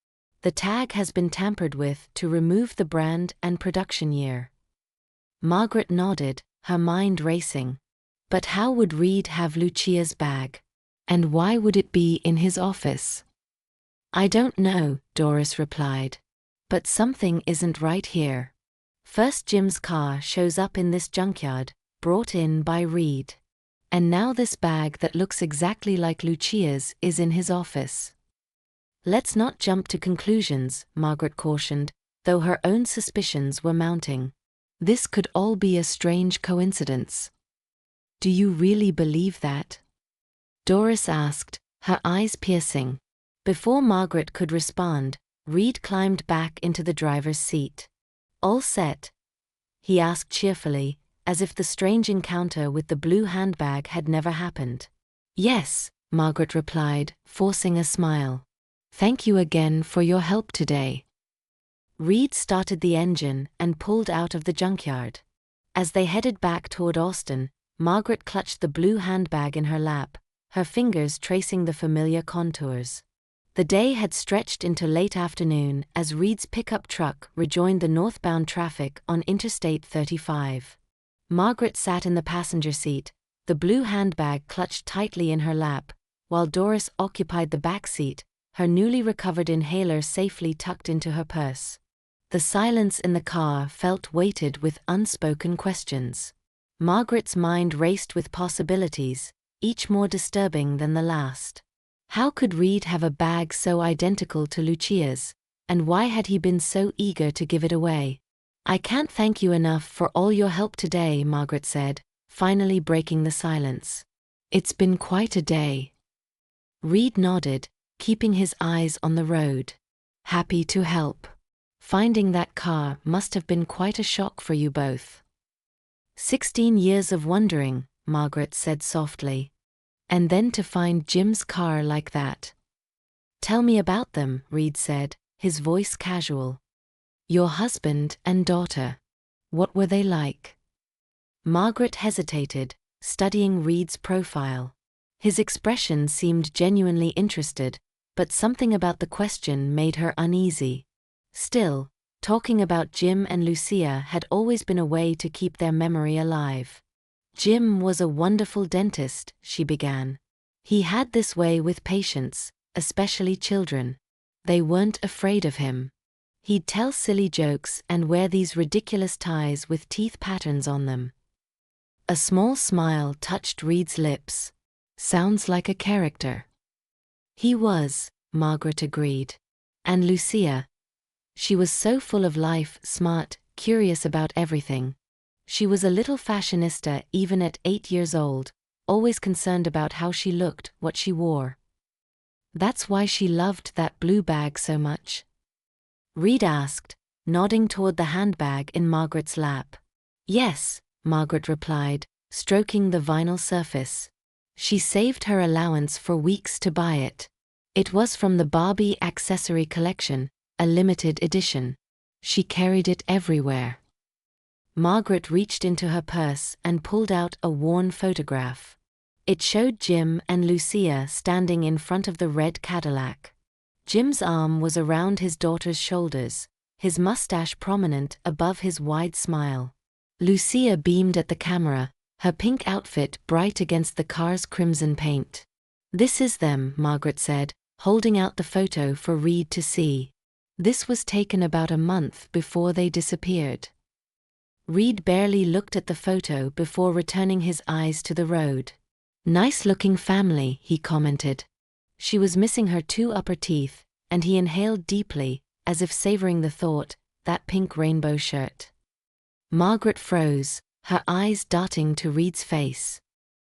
The tag has been tampered with to remove the brand and production year." Margaret nodded, her mind racing. But how would Reed have Lucia's bag? And why would it be in his office? "I don't know," Doris replied. "But something isn't right here. First Jim's car shows up in this junkyard, brought in by Reed. And now this bag that looks exactly like Lucia's is in his office." "Let's not jump to conclusions," Margaret cautioned, though her own suspicions were mounting. "This could all be a strange coincidence." "Do you really believe that?" Doris asked, her eyes piercing. Before Margaret could respond, Reed climbed back into the driver's seat. "All set?" he asked cheerfully, as if the strange encounter with the blue handbag had never happened. "Yes," Margaret replied, forcing a smile. "Thank you again for your help today." Reed started the engine and pulled out of the junkyard. As they headed back toward Austin, Margaret clutched the blue handbag in her lap, her fingers tracing the familiar contours. The day had stretched into late afternoon as Reed's pickup truck rejoined the northbound traffic on Interstate 35. Margaret sat in the passenger seat, the blue handbag clutched tightly in her lap, while Doris occupied the back seat, her newly recovered inhaler safely tucked into her purse. The silence in the car felt weighted with unspoken questions. Margaret's mind raced with possibilities, each more disturbing than the last. How could Reed have a bag so identical to Lucia's, and why had he been so eager to give it away? "I can't thank you enough for all your help today," Margaret said, finally breaking the silence. "It's been quite a day." Reed nodded, keeping his eyes on the road. "Happy to help. Finding that car must have been quite a shock for you both." 16 years of wondering," Margaret said softly. "And then to find Jim's car like that." "Tell me about them," Reed said, his voice casual. "Your husband and daughter. What were they like?" Margaret hesitated, studying Reed's profile. His expression seemed genuinely interested, but something about the question made her uneasy. Still, talking about Jim and Lucia had always been a way to keep their memory alive. "Jim was a wonderful dentist," she began. "He had this way with patients, especially children. They weren't afraid of him. He'd tell silly jokes and wear these ridiculous ties with teeth patterns on them." A small smile touched Reed's lips. "Sounds like a character." "He was," Margaret agreed. "And Lucia? She was so full of life, smart, curious about everything. She was a little fashionista even at 8 years old, always concerned about how she looked, what she wore." "That's why she loved that blue bag so much?" Reed asked, nodding toward the handbag in Margaret's lap. "Yes," Margaret replied, stroking the vinyl surface. "She saved her allowance for weeks to buy it. It was from the Barbie accessory collection, a limited edition. She carried it everywhere." Margaret reached into her purse and pulled out a worn photograph. It showed Jim and Lucia standing in front of the red Cadillac. Jim's arm was around his daughter's shoulders, his mustache prominent above his wide smile. Lucia beamed at the camera, her pink outfit bright against the car's crimson paint. "This is them," Margaret said, holding out the photo for Reed to see. "This was taken about a month before they disappeared." Reed barely looked at the photo before returning his eyes to the road. "Nice-looking family," he commented. She was missing her 2 upper teeth, and he inhaled deeply, as if savoring the thought, that pink rainbow shirt. Margaret froze, her eyes darting to Reed's face.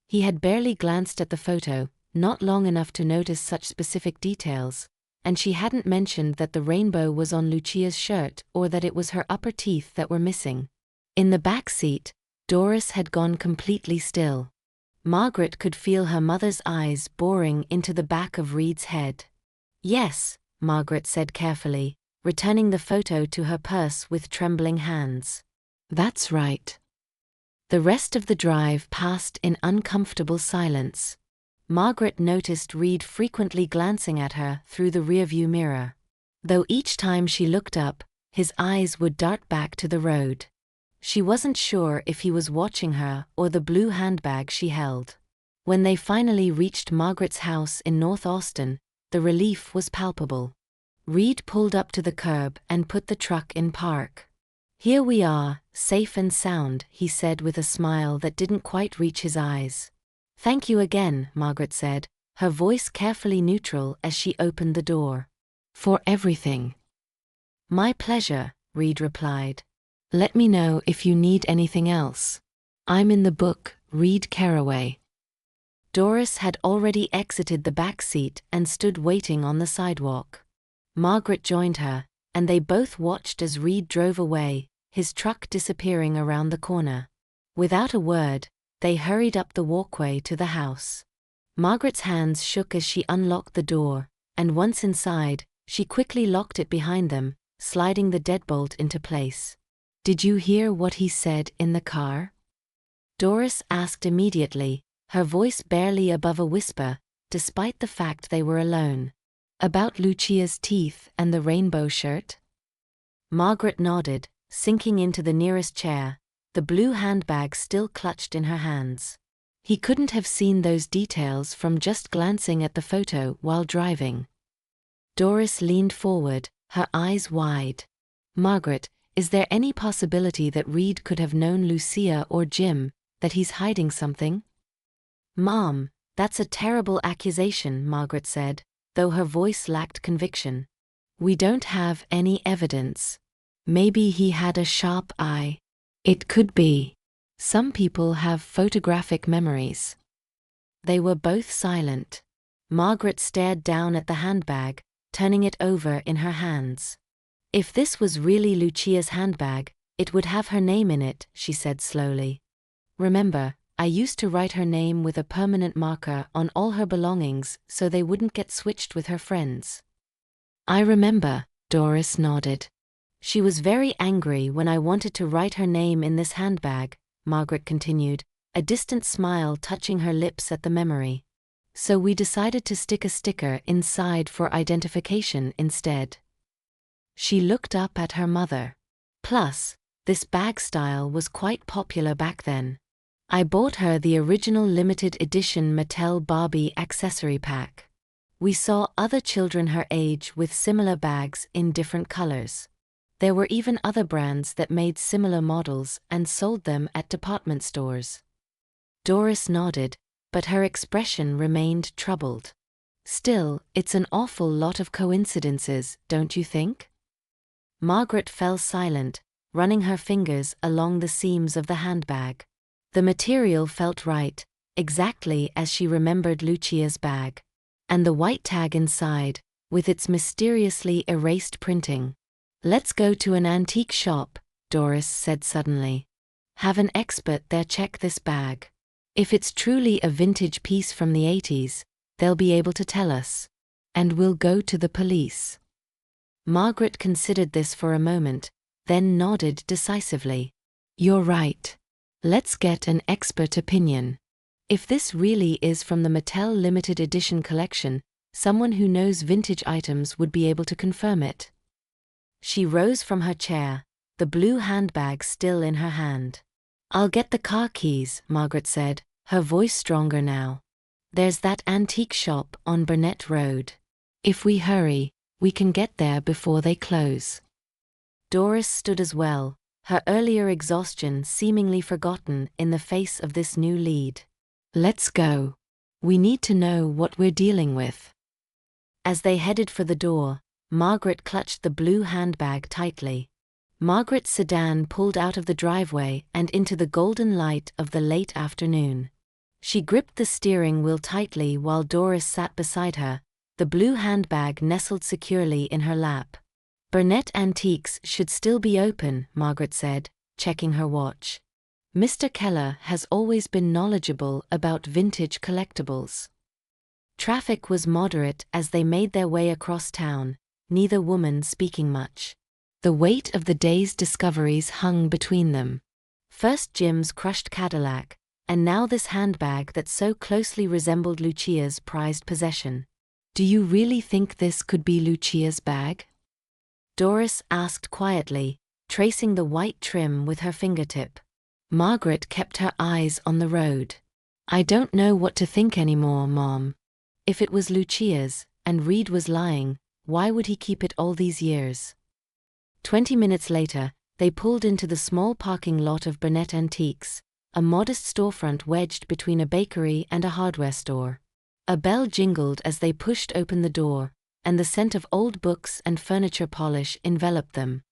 He had barely glanced at the photo, not long enough to notice such specific details, and she hadn't mentioned that the rainbow was on Lucia's shirt or that it was her upper teeth that were missing. In the back seat, Doris had gone completely still. Margaret could feel her mother's eyes boring into the back of Reed's head. "Yes," Margaret said carefully, returning the photo to her purse with trembling hands. "That's right." The rest of the drive passed in uncomfortable silence. Margaret noticed Reed frequently glancing at her through the rearview mirror. Though each time she looked up, his eyes would dart back to the road. She wasn't sure if he was watching her or the blue handbag she held. When they finally reached Margaret's house in North Austin, the relief was palpable. Reed pulled up to the curb and put the truck in park. "Here we are, safe and sound," he said with a smile that didn't quite reach his eyes. "Thank you again," Margaret said, her voice carefully neutral as she opened the door. "For everything." "My pleasure," Reed replied. "Let me know if you need anything else. I'm in the book, Reed Caraway." Doris had already exited the back seat and stood waiting on the sidewalk. Margaret joined her, and they both watched as Reed drove away, his truck disappearing around the corner. Without a word, they hurried up the walkway to the house. Margaret's hands shook as she unlocked the door, and once inside, she quickly locked it behind them, sliding the deadbolt into place. "Did you hear what he said in the car?" Doris asked immediately, her voice barely above a whisper, despite the fact they were alone. "About Lucia's teeth and the rainbow shirt?" Margaret nodded, sinking into the nearest chair, the blue handbag still clutched in her hands. He couldn't have seen those details from just glancing at the photo while driving. Doris leaned forward, her eyes wide. "Margaret, is there any possibility that Reed could have known Lucia or Jim, that he's hiding something?" "Mom, that's a terrible accusation," Margaret said, though her voice lacked conviction. "We don't have any evidence. Maybe he had a sharp eye. It could be. Some people have photographic memories." They were both silent. Margaret stared down at the handbag, turning it over in her hands. "If this was really Lucia's handbag, it would have her name in it," she said slowly. "Remember, I used to write her name with a permanent marker on all her belongings so they wouldn't get switched with her friends." "I remember," Doris nodded. "She was very angry when I wanted to write her name in this handbag," Margaret continued, a distant smile touching her lips at the memory. "So we decided to stick a sticker inside for identification instead." She looked up at her mother. "Plus, this bag style was quite popular back then. I bought her the original limited edition Mattel Barbie accessory pack. We saw other children her age with similar bags in different colors. There were even other brands that made similar models and sold them at department stores." Doris nodded, but her expression remained troubled. "Still, it's an awful lot of coincidences, don't you think?" Margaret fell silent, running her fingers along the seams of the handbag. The material felt right, exactly as she remembered Lucia's bag. And the white tag inside, with its mysteriously erased printing. "Let's go to an antique shop," Doris said suddenly. "Have an expert there check this bag. If it's truly a vintage piece from the 80s, they'll be able to tell us. And we'll go to the police." Margaret considered this for a moment, then nodded decisively. "You're right. Let's get an expert opinion. If this really is from the Mattel limited edition collection, someone who knows vintage items would be able to confirm it." She rose from her chair, the blue handbag still in her hand. "I'll get the car keys," Margaret said, her voice stronger now. "There's that antique shop on Burnett Road. If we hurry, we can get there before they close." Doris stood as well, her earlier exhaustion seemingly forgotten in the face of this new lead. "Let's go. We need to know what we're dealing with." As they headed for the door, Margaret clutched the blue handbag tightly. Margaret's sedan pulled out of the driveway and into the golden light of the late afternoon. She gripped the steering wheel tightly while Doris sat beside her, the blue handbag nestled securely in her lap. "Burnett Antiques should still be open," Margaret said, checking her watch. "Mr. Keller has always been knowledgeable about vintage collectibles." Traffic was moderate as they made their way across town, neither woman speaking much. The weight of the day's discoveries hung between them. First Jim's crushed Cadillac, and now this handbag that so closely resembled Lucia's prized possession. "Do you really think this could be Lucia's bag?" Doris asked quietly, tracing the white trim with her fingertip. Margaret kept her eyes on the road. "I don't know what to think anymore, Mom. If it was Lucia's, and Reed was lying, why would he keep it all these years?" 20 minutes later, they pulled into the small parking lot of Burnett Antiques, a modest storefront wedged between a bakery and a hardware store. A bell jingled as they pushed open the door, and the scent of old books and furniture polish enveloped them.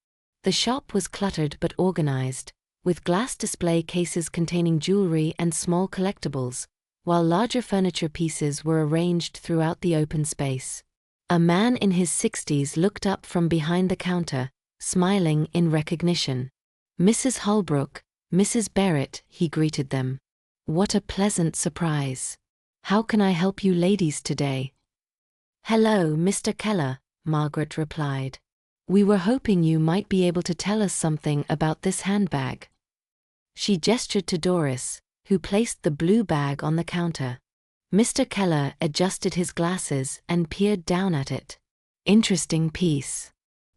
The shop was cluttered but organized, with glass display cases containing jewelry and small collectibles, while larger furniture pieces were arranged throughout the open space. A man in his 60s looked up from behind the counter, smiling in recognition. "Mrs. Holbrook, Mrs. Barrett," he greeted them. "What a pleasant surprise. How can I help you ladies today?" "Hello, Mr. Keller," Margaret replied. "We were hoping you might be able to tell us something about this handbag." She gestured to Doris, who placed the blue bag on the counter. Mr. Keller adjusted his glasses and peered down at it. Interesting piece.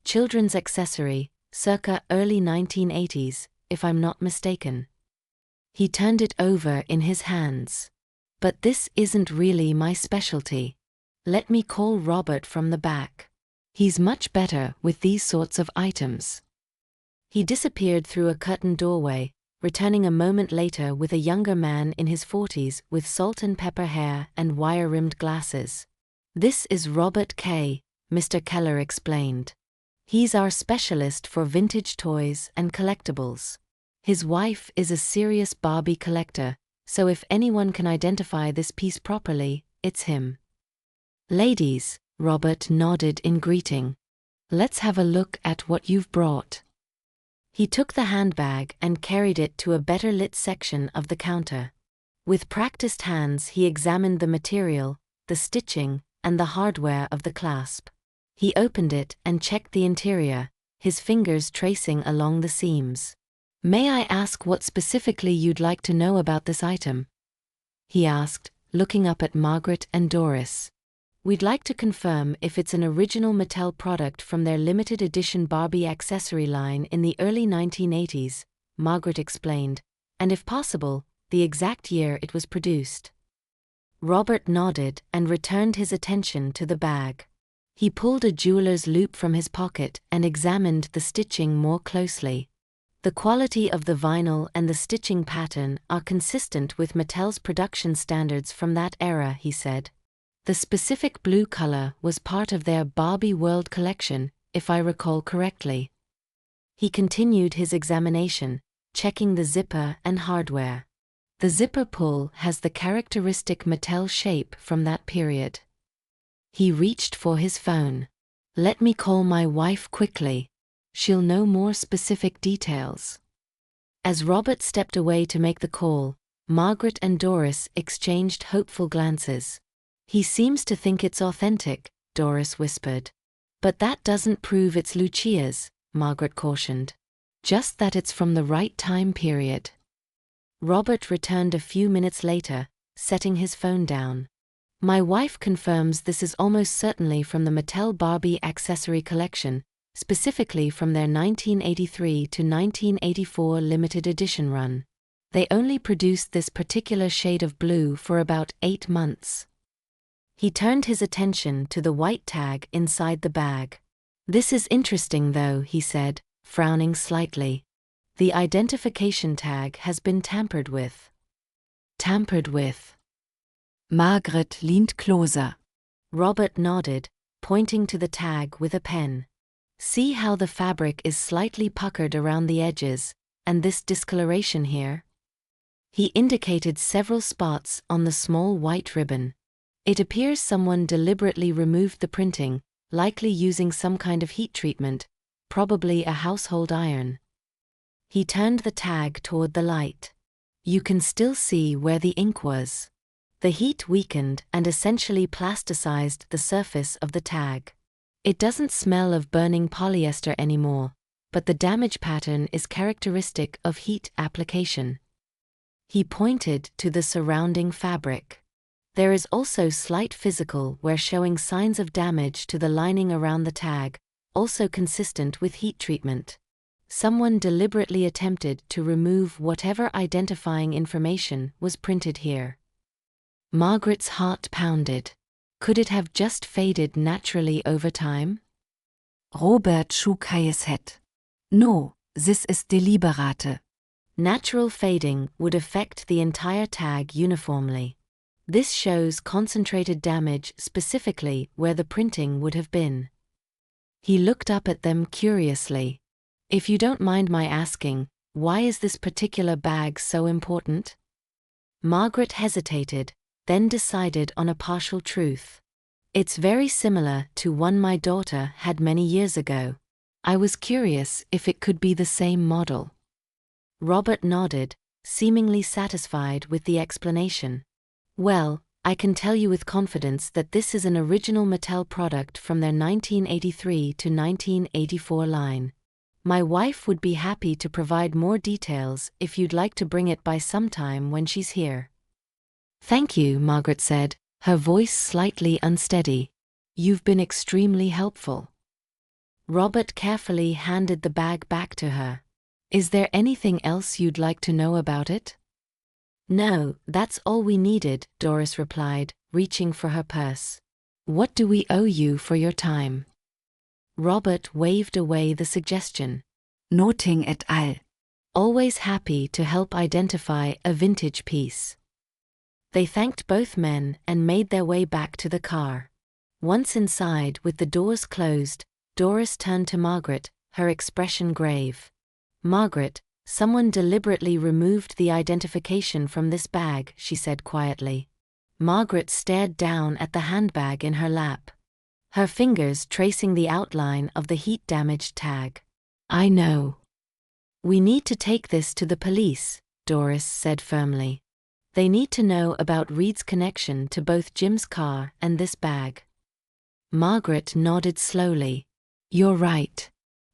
Children's accessory, circa early 1980s, if I'm not mistaken. He turned it over in his hands. But this isn't really my specialty. Let me call Robert from the back. He's much better with these sorts of items. He disappeared through a curtained doorway, returning a moment later with a younger man in his 40s with salt and pepper hair and wire-rimmed glasses. This is Robert K., Mr. Keller explained. He's our specialist for vintage toys and collectibles. His wife is a serious Barbie collector, so if anyone can identify this piece properly, it's him. Ladies, Robert nodded in greeting. Let's have a look at what you've brought. He took the handbag and carried it to a better-lit section of the counter. With practiced hands he examined the material, the stitching, and the hardware of the clasp. He opened it and checked the interior, his fingers tracing along the seams. May I ask what specifically you'd like to know about this item? He asked, looking up at Margaret and Doris. We'd like to confirm if it's an original Mattel product from their limited edition Barbie accessory line in the early 1980s, Margaret explained, and if possible, the exact year it was produced. Robert nodded and returned his attention to the bag. He pulled a jeweler's loop from his pocket and examined the stitching more closely. The quality of the vinyl and the stitching pattern are consistent with Mattel's production standards from that era, he said. The specific blue color was part of their Barbie World collection, if I recall correctly. He continued his examination, checking the zipper and hardware. The zipper pull has the characteristic Mattel shape from that period. He reached for his phone. Let me call my wife quickly. She'll know more specific details. As Robert stepped away to make the call, Margaret and Doris exchanged hopeful glances. He seems to think it's authentic, Doris whispered. But that doesn't prove it's Lucia's, Margaret cautioned. Just that it's from the right time period. Robert returned a few minutes later, setting his phone down. My wife confirms this is almost certainly from the Mattel Barbie accessory collection, specifically from their 1983 to 1984 limited edition run. They only produced this particular shade of blue for about 8 months. He turned his attention to the white tag inside the bag. This is interesting though, he said, frowning slightly. The identification tag has been tampered with. Tampered with. Margaret leaned closer. Robert nodded, pointing to the tag with a pen. See how the fabric is slightly puckered around the edges, and this discoloration here? He indicated several spots on the small white ribbon. It appears someone deliberately removed the printing, likely using some kind of heat treatment, probably a household iron. He turned the tag toward the light. You can still see where the ink was. The heat weakened and essentially plasticized the surface of the tag. It doesn't smell of burning polyester anymore, but the damage pattern is characteristic of heat application. He pointed to the surrounding fabric. There is also slight physical wear showing signs of damage to the lining around the tag, also consistent with heat treatment. Someone deliberately attempted to remove whatever identifying information was printed here. Margaret's heart pounded. Could it have just faded naturally over time? Robert shook his head. No, this is deliberate. Natural fading would affect the entire tag uniformly. This shows concentrated damage specifically where the printing would have been. He looked up at them curiously. If you don't mind my asking, why is this particular bag so important? Margaret hesitated, then decided on a partial truth. It's very similar to one my daughter had many years ago. I was curious if it could be the same model. Robert nodded, seemingly satisfied with the explanation. Well, I can tell you with confidence that this is an original Mattel product from their 1983 to 1984 line. My wife would be happy to provide more details if you'd like to bring it by sometime when she's here. Thank you, Margaret said, her voice slightly unsteady. You've been extremely helpful. Robert carefully handed the bag back to her. Is there anything else you'd like to know about it? No, that's all we needed, Doris replied, reaching for her purse. What do we owe you for your time? Robert waved away the suggestion. Noting et al. Always happy to help identify a vintage piece. They thanked both men and made their way back to the car. Once inside with the doors closed, Doris turned to Margaret, her expression grave. Margaret, someone deliberately removed the identification from this bag, she said quietly. Margaret stared down at the handbag in her lap, her fingers tracing the outline of the heat-damaged tag. I know. We need to take this to the police, Doris said firmly. They need to know about Reed's connection to both Jim's car and this bag. Margaret nodded slowly. You're right.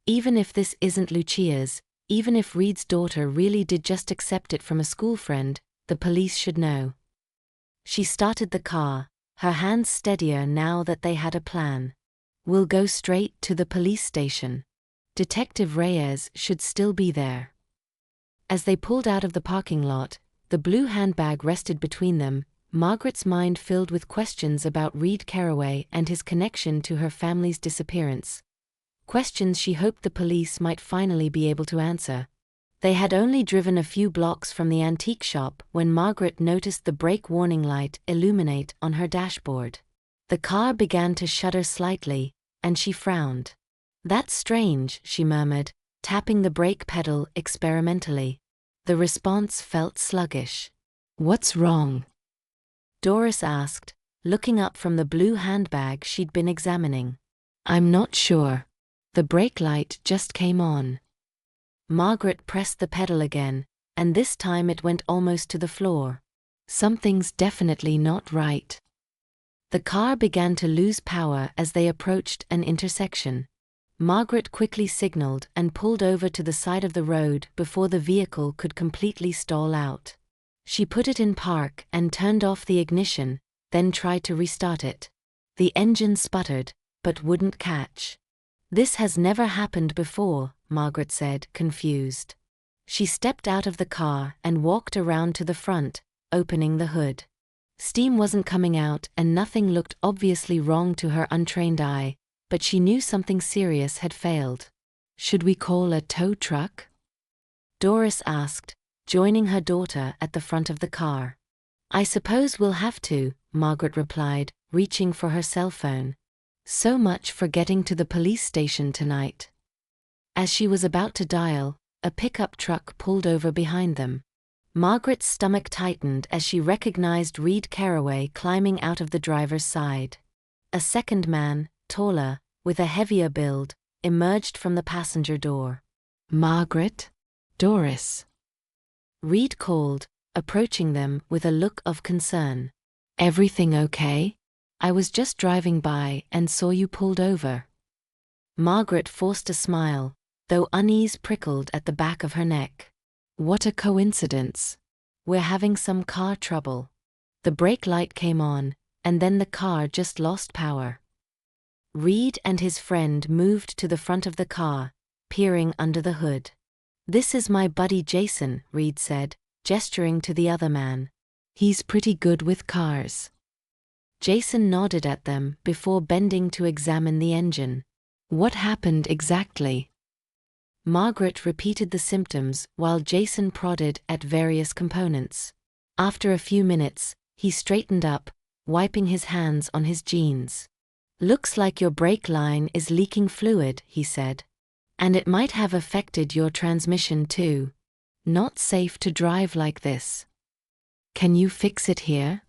Even if this isn't Lucia's, even if Reed's daughter really did just accept it from a school friend, the police should know. She started the car, her hands steadier now that they had a plan. We'll go straight to the police station. Detective Reyes should still be there. As they pulled out of the parking lot, the blue handbag rested between them, Margaret's mind filled with questions about Reed Carraway and his connection to her family's disappearance. Questions she hoped the police might finally be able to answer. They had only driven a few blocks from the antique shop when Margaret noticed the brake warning light illuminate on her dashboard. The car began to shudder slightly, and she frowned. That's strange, she murmured, tapping the brake pedal experimentally. The response felt sluggish. What's wrong? Doris asked, looking up from the blue handbag she'd been examining. I'm not sure. The brake light just came on. Margaret pressed the pedal again, and this time it went almost to the floor. Something's definitely not right. The car began to lose power as they approached an intersection. Margaret quickly signaled and pulled over to the side of the road before the vehicle could completely stall out. She put it in park and turned off the ignition, then tried to restart it. The engine sputtered, but wouldn't catch. This has never happened before, Margaret said, confused. She stepped out of the car and walked around to the front, opening the hood. Steam wasn't coming out and nothing looked obviously wrong to her untrained eye, but she knew something serious had failed. Should we call a tow truck? Doris asked, joining her daughter at the front of the car. I suppose we'll have to, Margaret replied, reaching for her cell phone. So much for getting to the police station tonight. As she was about to dial, a pickup truck pulled over behind them. Margaret's stomach tightened as she recognized Reed Carraway climbing out of the driver's side. A second man, taller, with a heavier build, emerged from the passenger door. Margaret? Doris. Reed called, approaching them with a look of concern. Everything okay? I was just driving by and saw you pulled over. Margaret forced a smile, though unease prickled at the back of her neck. What a coincidence. We're having some car trouble. The brake light came on, and then the car just lost power. Reed and his friend moved to the front of the car, peering under the hood. This is my buddy Jason, Reed said, gesturing to the other man. He's pretty good with cars. Jason nodded at them before bending to examine the engine. What happened exactly? Margaret repeated the symptoms while Jason prodded at various components. After a few minutes, he straightened up, wiping his hands on his jeans. Looks like your brake line is leaking fluid, he said. And it might have affected your transmission too. Not safe to drive like this. Can you fix it here?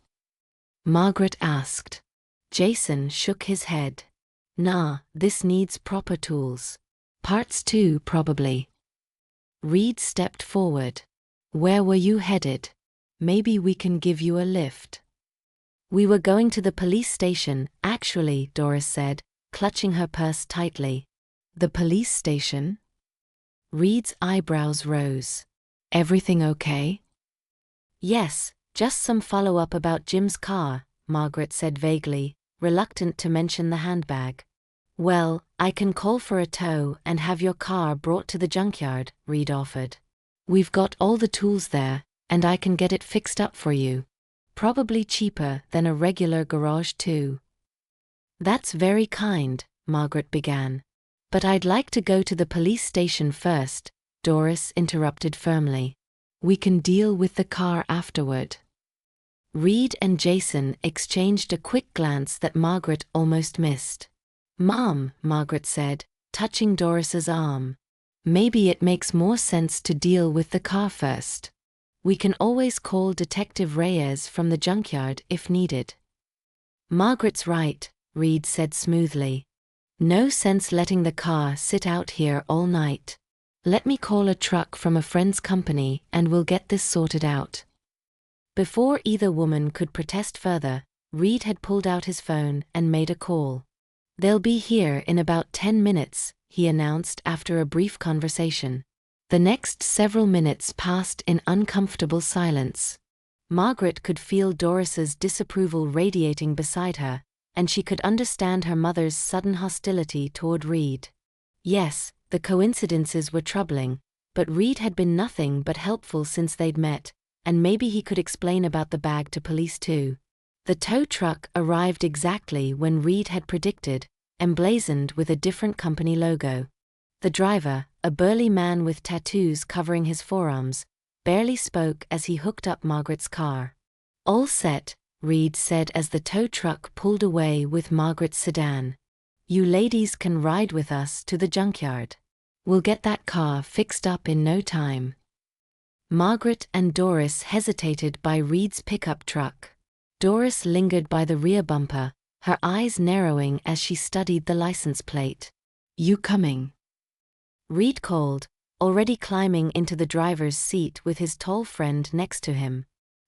Margaret asked. Jason shook his head. Nah, this needs proper tools. Parts too, probably. Reed stepped forward. Where were you headed? Maybe we can give you a lift. We were going to the police station, actually, Doris said, clutching her purse tightly. The police station? Reed's eyebrows rose. Everything okay? Yes, just some follow-up about Jim's car, Margaret said vaguely, reluctant to mention the handbag. Well, I can call for a tow and have your car brought to the junkyard, Reed offered. We've got all the tools there, and I can get it fixed up for you. Probably cheaper than a regular garage too. That's very kind, Margaret began. But I'd like to go to the police station first, Doris interrupted firmly. We can deal with the car afterward. Reed and Jason exchanged a quick glance that Margaret almost missed. Mom, Margaret said, touching Doris's arm. Maybe it makes more sense to deal with the car first. We can always call Detective Reyes from the junkyard if needed. Margaret's right, Reed said smoothly. No sense letting the car sit out here all night. Let me call a truck from a friend's company and we'll get this sorted out. Before either woman could protest further, Reed had pulled out his phone and made a call. They'll be here in about 10 minutes, he announced after a brief conversation. The next several minutes passed in uncomfortable silence. Margaret could feel Doris's disapproval radiating beside her, and she could understand her mother's sudden hostility toward Reed. Yes, the coincidences were troubling, but Reed had been nothing but helpful since they'd met, and maybe he could explain about the bag to police too. The tow truck arrived exactly when Reed had predicted, emblazoned with a different company logo. The driver, a burly man with tattoos covering his forearms, barely spoke as he hooked up Margaret's car. All set, Reed said as the tow truck pulled away with Margaret's sedan. You ladies can ride with us to the junkyard. We'll get that car fixed up in no time. Margaret and Doris hesitated by Reed's pickup truck. Doris lingered by the rear bumper, her eyes narrowing as she studied the license plate. You coming? Reed called, already climbing into the driver's seat with his tall friend next to him.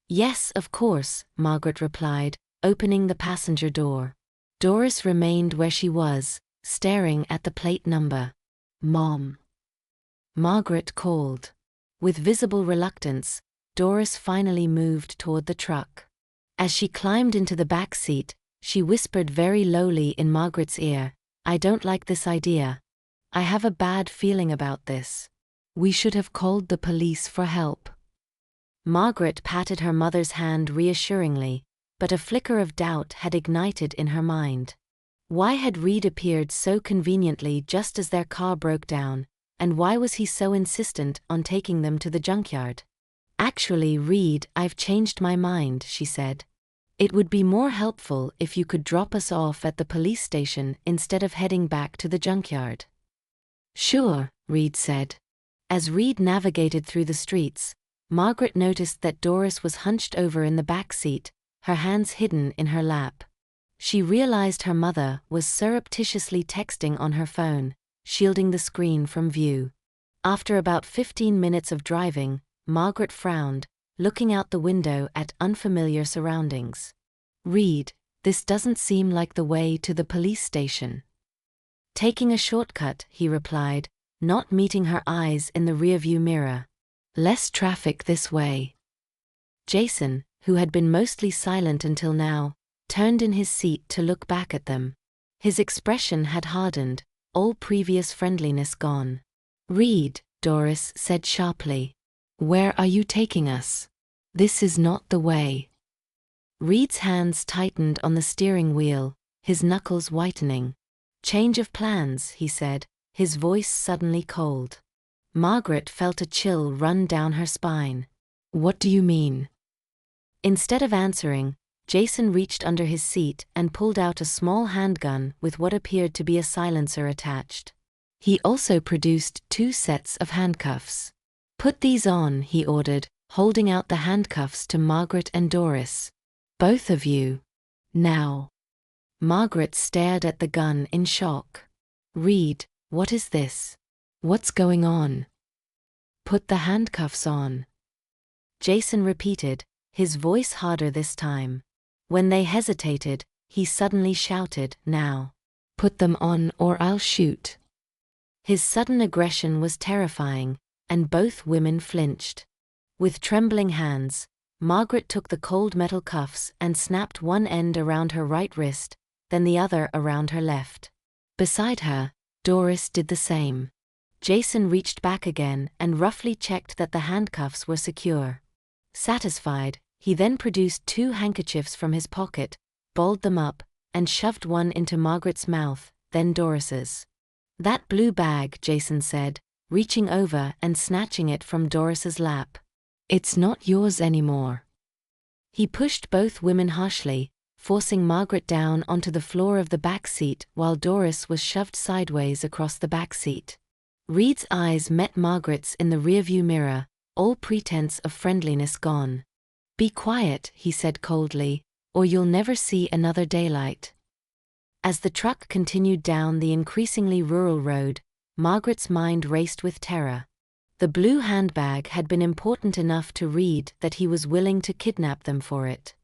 Yes, of course, Margaret replied, opening the passenger door. Doris remained where she was, staring at the plate number. Mom. Margaret called. With visible reluctance, Doris finally moved toward the truck. As she climbed into the back seat, she whispered very lowly in Margaret's ear, I don't like this idea. I have a bad feeling about this. We should have called the police for help. Margaret patted her mother's hand reassuringly, but a flicker of doubt had ignited in her mind. Why had Reed appeared so conveniently just as their car broke down, and why was he so insistent on taking them to the junkyard? Actually, Reed, I've changed my mind, she said. It would be more helpful if you could drop us off at the police station instead of heading back to the junkyard. Sure, Reed said. As Reed navigated through the streets, Margaret noticed that Doris was hunched over in the back seat, her hands hidden in her lap. She realized her mother was surreptitiously texting on her phone, shielding the screen from view. After about 15 minutes of driving, Margaret frowned, looking out the window at unfamiliar surroundings. Reed, this doesn't seem like the way to the police station. Taking a shortcut, he replied, not meeting her eyes in the rearview mirror. Less traffic this way. Jason, who had been mostly silent until now, turned in his seat to look back at them. His expression had hardened, all previous friendliness gone. Reed, Doris said sharply. Where are you taking us? This is not the way. Reed's hands tightened on the steering wheel, his knuckles whitening. Change of plans, he said, his voice suddenly cold. Margaret felt a chill run down her spine. What do you mean? Instead of answering, Jason reached under his seat and pulled out a small handgun with what appeared to be a silencer attached. He also produced 2 sets of handcuffs. Put these on, he ordered, holding out the handcuffs to Margaret and Doris. Both of you. Now. Margaret stared at the gun in shock. Reed, what is this? What's going on? Put the handcuffs on. Jason repeated, his voice harder this time. When they hesitated, he suddenly shouted, now. Put them on or I'll shoot. His sudden aggression was terrifying, and both women flinched. With trembling hands, Margaret took the cold metal cuffs and snapped one end around her right wrist, then the other around her left. Beside her, Doris did the same. Jason reached back again and roughly checked that the handcuffs were secure. Satisfied, he then produced 2 handkerchiefs from his pocket, balled them up, and shoved one into Margaret's mouth, then Doris's. "That blue bag," Jason said, reaching over and snatching it from Doris's lap. "It's not yours anymore." He pushed both women harshly, forcing Margaret down onto the floor of the back seat while Doris was shoved sideways across the back seat. Reed's eyes met Margaret's in the rearview mirror, all pretense of friendliness gone. "Be quiet," he said coldly, "or you'll never see another daylight." As the truck continued down the increasingly rural road, Margaret's mind raced with terror. The blue handbag had been important enough to Reed that he was willing to kidnap them for it.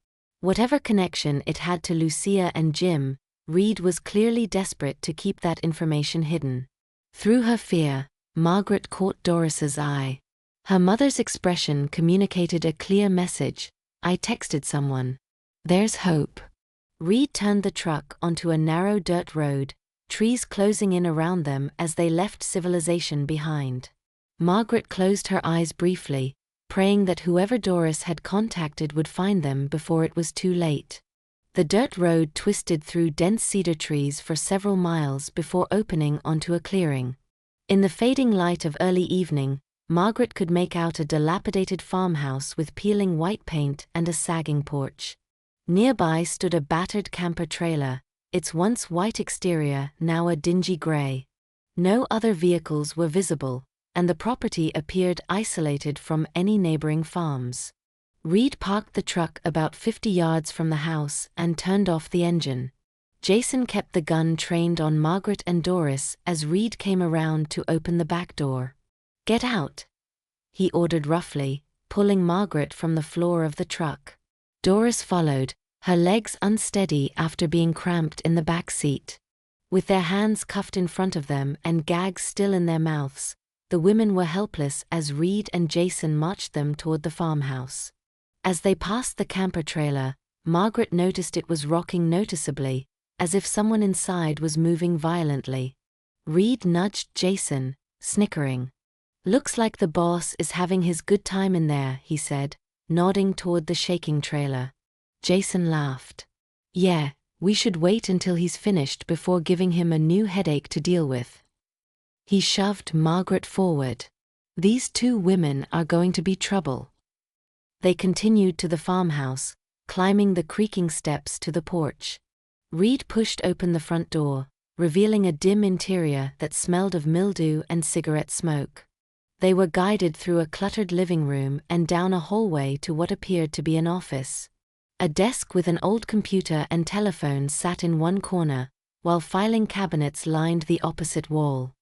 Whatever connection it had to Lucia and Jim, Reed was clearly desperate to keep that information hidden. Through her fear, Margaret caught Doris's eye. Her mother's expression communicated a clear message: "I texted someone. There's hope." Reed turned the truck onto a narrow dirt road, trees closing in around them as they left civilization behind. Margaret closed her eyes briefly, praying that whoever Doris had contacted would find them before it was too late. The dirt road twisted through dense cedar trees for several miles before opening onto a clearing. In the fading light of early evening, Margaret could make out a dilapidated farmhouse with peeling white paint and a sagging porch. Nearby stood a battered camper trailer, its once white exterior now a dingy gray. No other vehicles were visible, and the property appeared isolated from any neighboring farms. Reed parked the truck about 50 yards from the house and turned off the engine. Jason kept the gun trained on Margaret and Doris as Reed came around to open the back door. "Get out," he ordered roughly, pulling Margaret from the floor of the truck. Doris followed, her legs unsteady after being cramped in the back seat. With their hands cuffed in front of them and gags still in their mouths, the women were helpless as Reed and Jason marched them toward the farmhouse. As they passed the camper trailer, Margaret noticed it was rocking noticeably, as if someone inside was moving violently. Reed nudged Jason, snickering. "Looks like the boss is having his good time in there," he said, nodding toward the shaking trailer. Jason laughed. "Yeah, we should wait until he's finished before giving him a new headache to deal with." He shoved Margaret forward. "These 2 women are going to be trouble." They continued to the farmhouse, climbing the creaking steps to the porch. Reed pushed open the front door, revealing a dim interior that smelled of mildew and cigarette smoke. They were guided through a cluttered living room and down a hallway to what appeared to be an office. A desk with an old computer and telephone sat in one corner, while filing cabinets lined the opposite wall.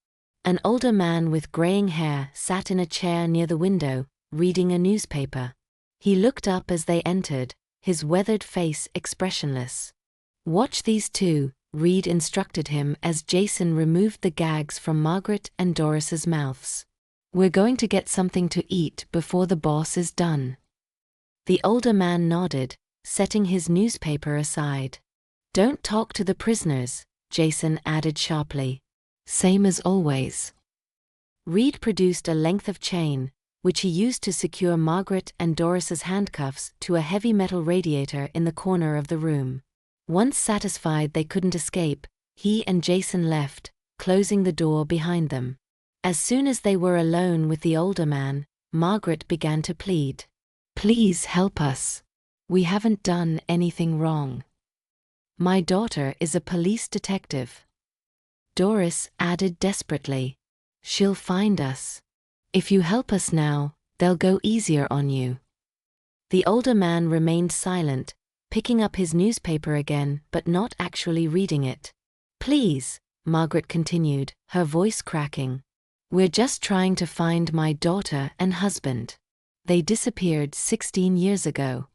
An older man with graying hair sat in a chair near the window, reading a newspaper. He looked up as they entered, his weathered face expressionless. "Watch these 2, Reed instructed him as Jason removed the gags from Margaret and Doris's mouths. "We're going to get something to eat before the boss is done." The older man nodded, setting his newspaper aside. "Don't talk to the prisoners," Jason added sharply. "Same as always." Reed produced a length of chain, which he used to secure Margaret and Doris's handcuffs to a heavy metal radiator in the corner of the room. Once satisfied they couldn't escape, he and Jason left, closing the door behind them. As soon as they were alone with the older man, Margaret began to plead. "Please help us. We haven't done anything wrong. My daughter is a police detective." Doris added desperately, "She'll find us. If you help us now, they'll go easier on you." The older man remained silent, picking up his newspaper again but not actually reading it. "Please," Margaret continued, her voice cracking. "We're just trying to find my daughter and husband. They disappeared 16 years ago."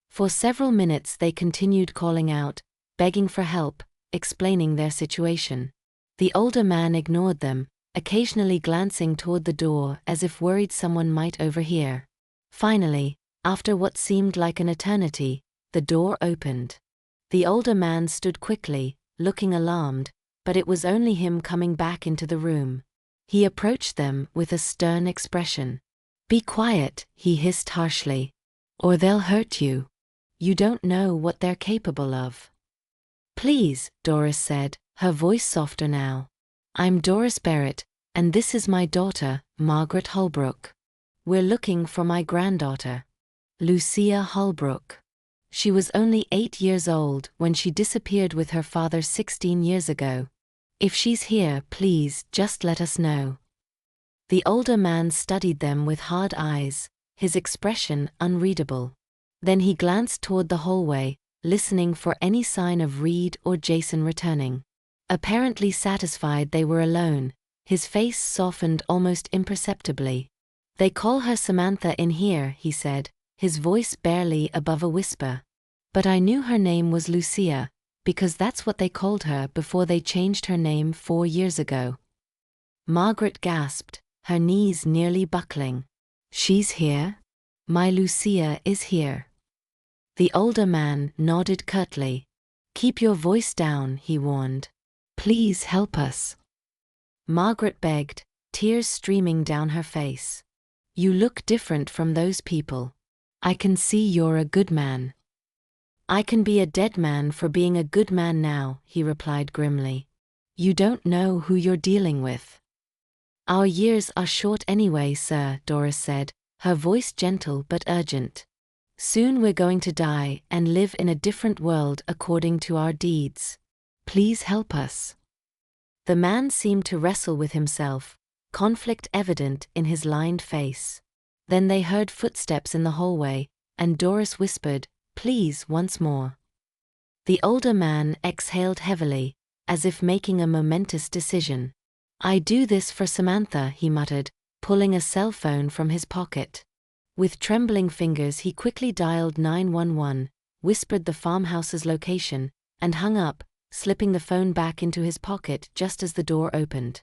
For several minutes they continued calling out, begging for help, explaining their situation. The older man ignored them, occasionally glancing toward the door as if worried someone might overhear. Finally, after what seemed like an eternity, the door opened. The older man stood quickly, looking alarmed, but it was only him coming back into the room. He approached them with a stern expression. "Be quiet," he hissed harshly, "or they'll hurt you. You don't know what they're capable of." "Please," Doris said, her voice softer now. "I'm Doris Barrett, and this is my daughter, Margaret Holbrook. We're looking for my granddaughter, Lucia Holbrook. She was only 8 years old when she disappeared with her father 16 years ago. If she's here, please just let us know." The older man studied them with hard eyes, his expression unreadable. Then he glanced toward the hallway, listening for any sign of Reed or Jason returning. Apparently satisfied they were alone, his face softened almost imperceptibly. "They call her Samantha in here," he said, his voice barely above a whisper. "But I knew her name was Lucia, because that's what they called her before they changed her name 4 years ago." Margaret gasped, her knees nearly buckling. "She's here? My Lucia is here." The older man nodded curtly. "Keep your voice down," he warned. "Please help us." Margaret begged, tears streaming down her face. "You look different from those people. I can see you're a good man." "I can be a dead man for being a good man now," he replied grimly. "You don't know who you're dealing with." "Our years are short anyway, sir," Doris said, her voice gentle but urgent. "Soon we're going to die and live in a different world according to our deeds. Please help us." The man seemed to wrestle with himself, conflict evident in his lined face. Then they heard footsteps in the hallway, and Doris whispered, "Please," once more. The older man exhaled heavily, as if making a momentous decision. "I do this for Samantha," he muttered, pulling a cell phone from his pocket. With trembling fingers he quickly dialed 911, whispered the farmhouse's location, and hung up, slipping the phone back into his pocket just as the door opened.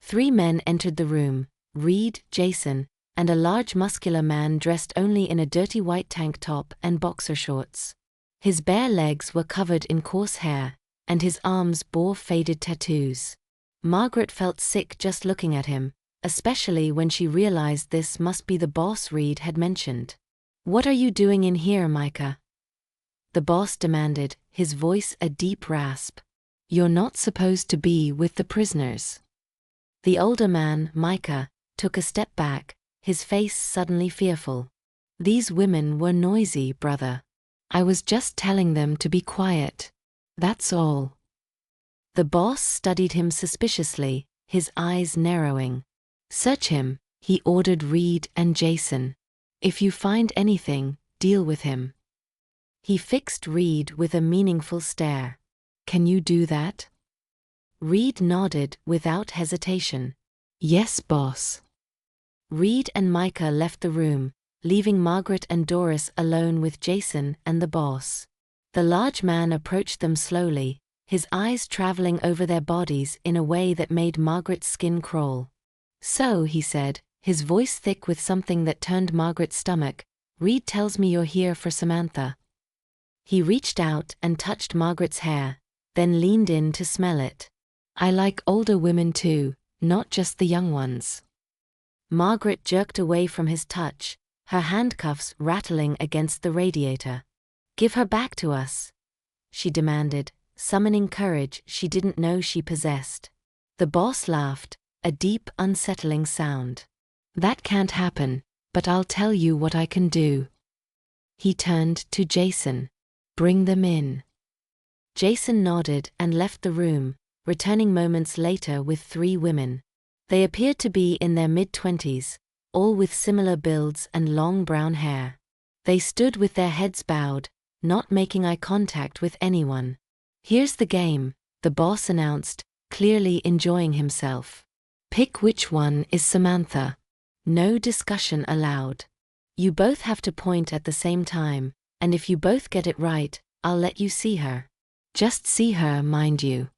3 men entered the room, Reed, Jason, and a large muscular man dressed only in a dirty white tank top and boxer shorts. His bare legs were covered in coarse hair, and his arms bore faded tattoos. Margaret felt sick just looking at him, especially when she realized this must be the boss Reed had mentioned. "What are you doing in here, Micah?" the boss demanded, his voice a deep rasp. "You're not supposed to be with the prisoners." The older man, Micah, took a step back, his face suddenly fearful. "These women were noisy, brother. I was just telling them to be quiet. That's all." The boss studied him suspiciously, his eyes narrowing. "Search him," he ordered Reed and Jason. "If you find anything, deal with him." He fixed Reed with a meaningful stare. "Can you do that?" Reed nodded without hesitation. "Yes, boss." Reed and Micah left the room, leaving Margaret and Doris alone with Jason and the boss. The large man approached them slowly, his eyes traveling over their bodies in a way that made Margaret's skin crawl. "So," he said, his voice thick with something that turned Margaret's stomach, "Reed tells me you're here for Samantha." He reached out and touched Margaret's hair, then leaned in to smell it. "I like older women too, not just the young ones." Margaret jerked away from his touch, her handcuffs rattling against the radiator. "Give her back to us," she demanded, summoning courage she didn't know she possessed. The boss laughed, a deep, unsettling sound. "That can't happen, but I'll tell you what I can do." He turned to Jason. "Bring them in." Jason nodded and left the room, returning moments later with 3 women. They appeared to be in their mid-20s, all with similar builds and long brown hair. They stood with their heads bowed, not making eye contact with anyone. "Here's the game," the boss announced, clearly enjoying himself. "Pick which one is Samantha. No discussion allowed. You both have to point at the same time, and if you both get it right, I'll let you see her. Just see her, mind you."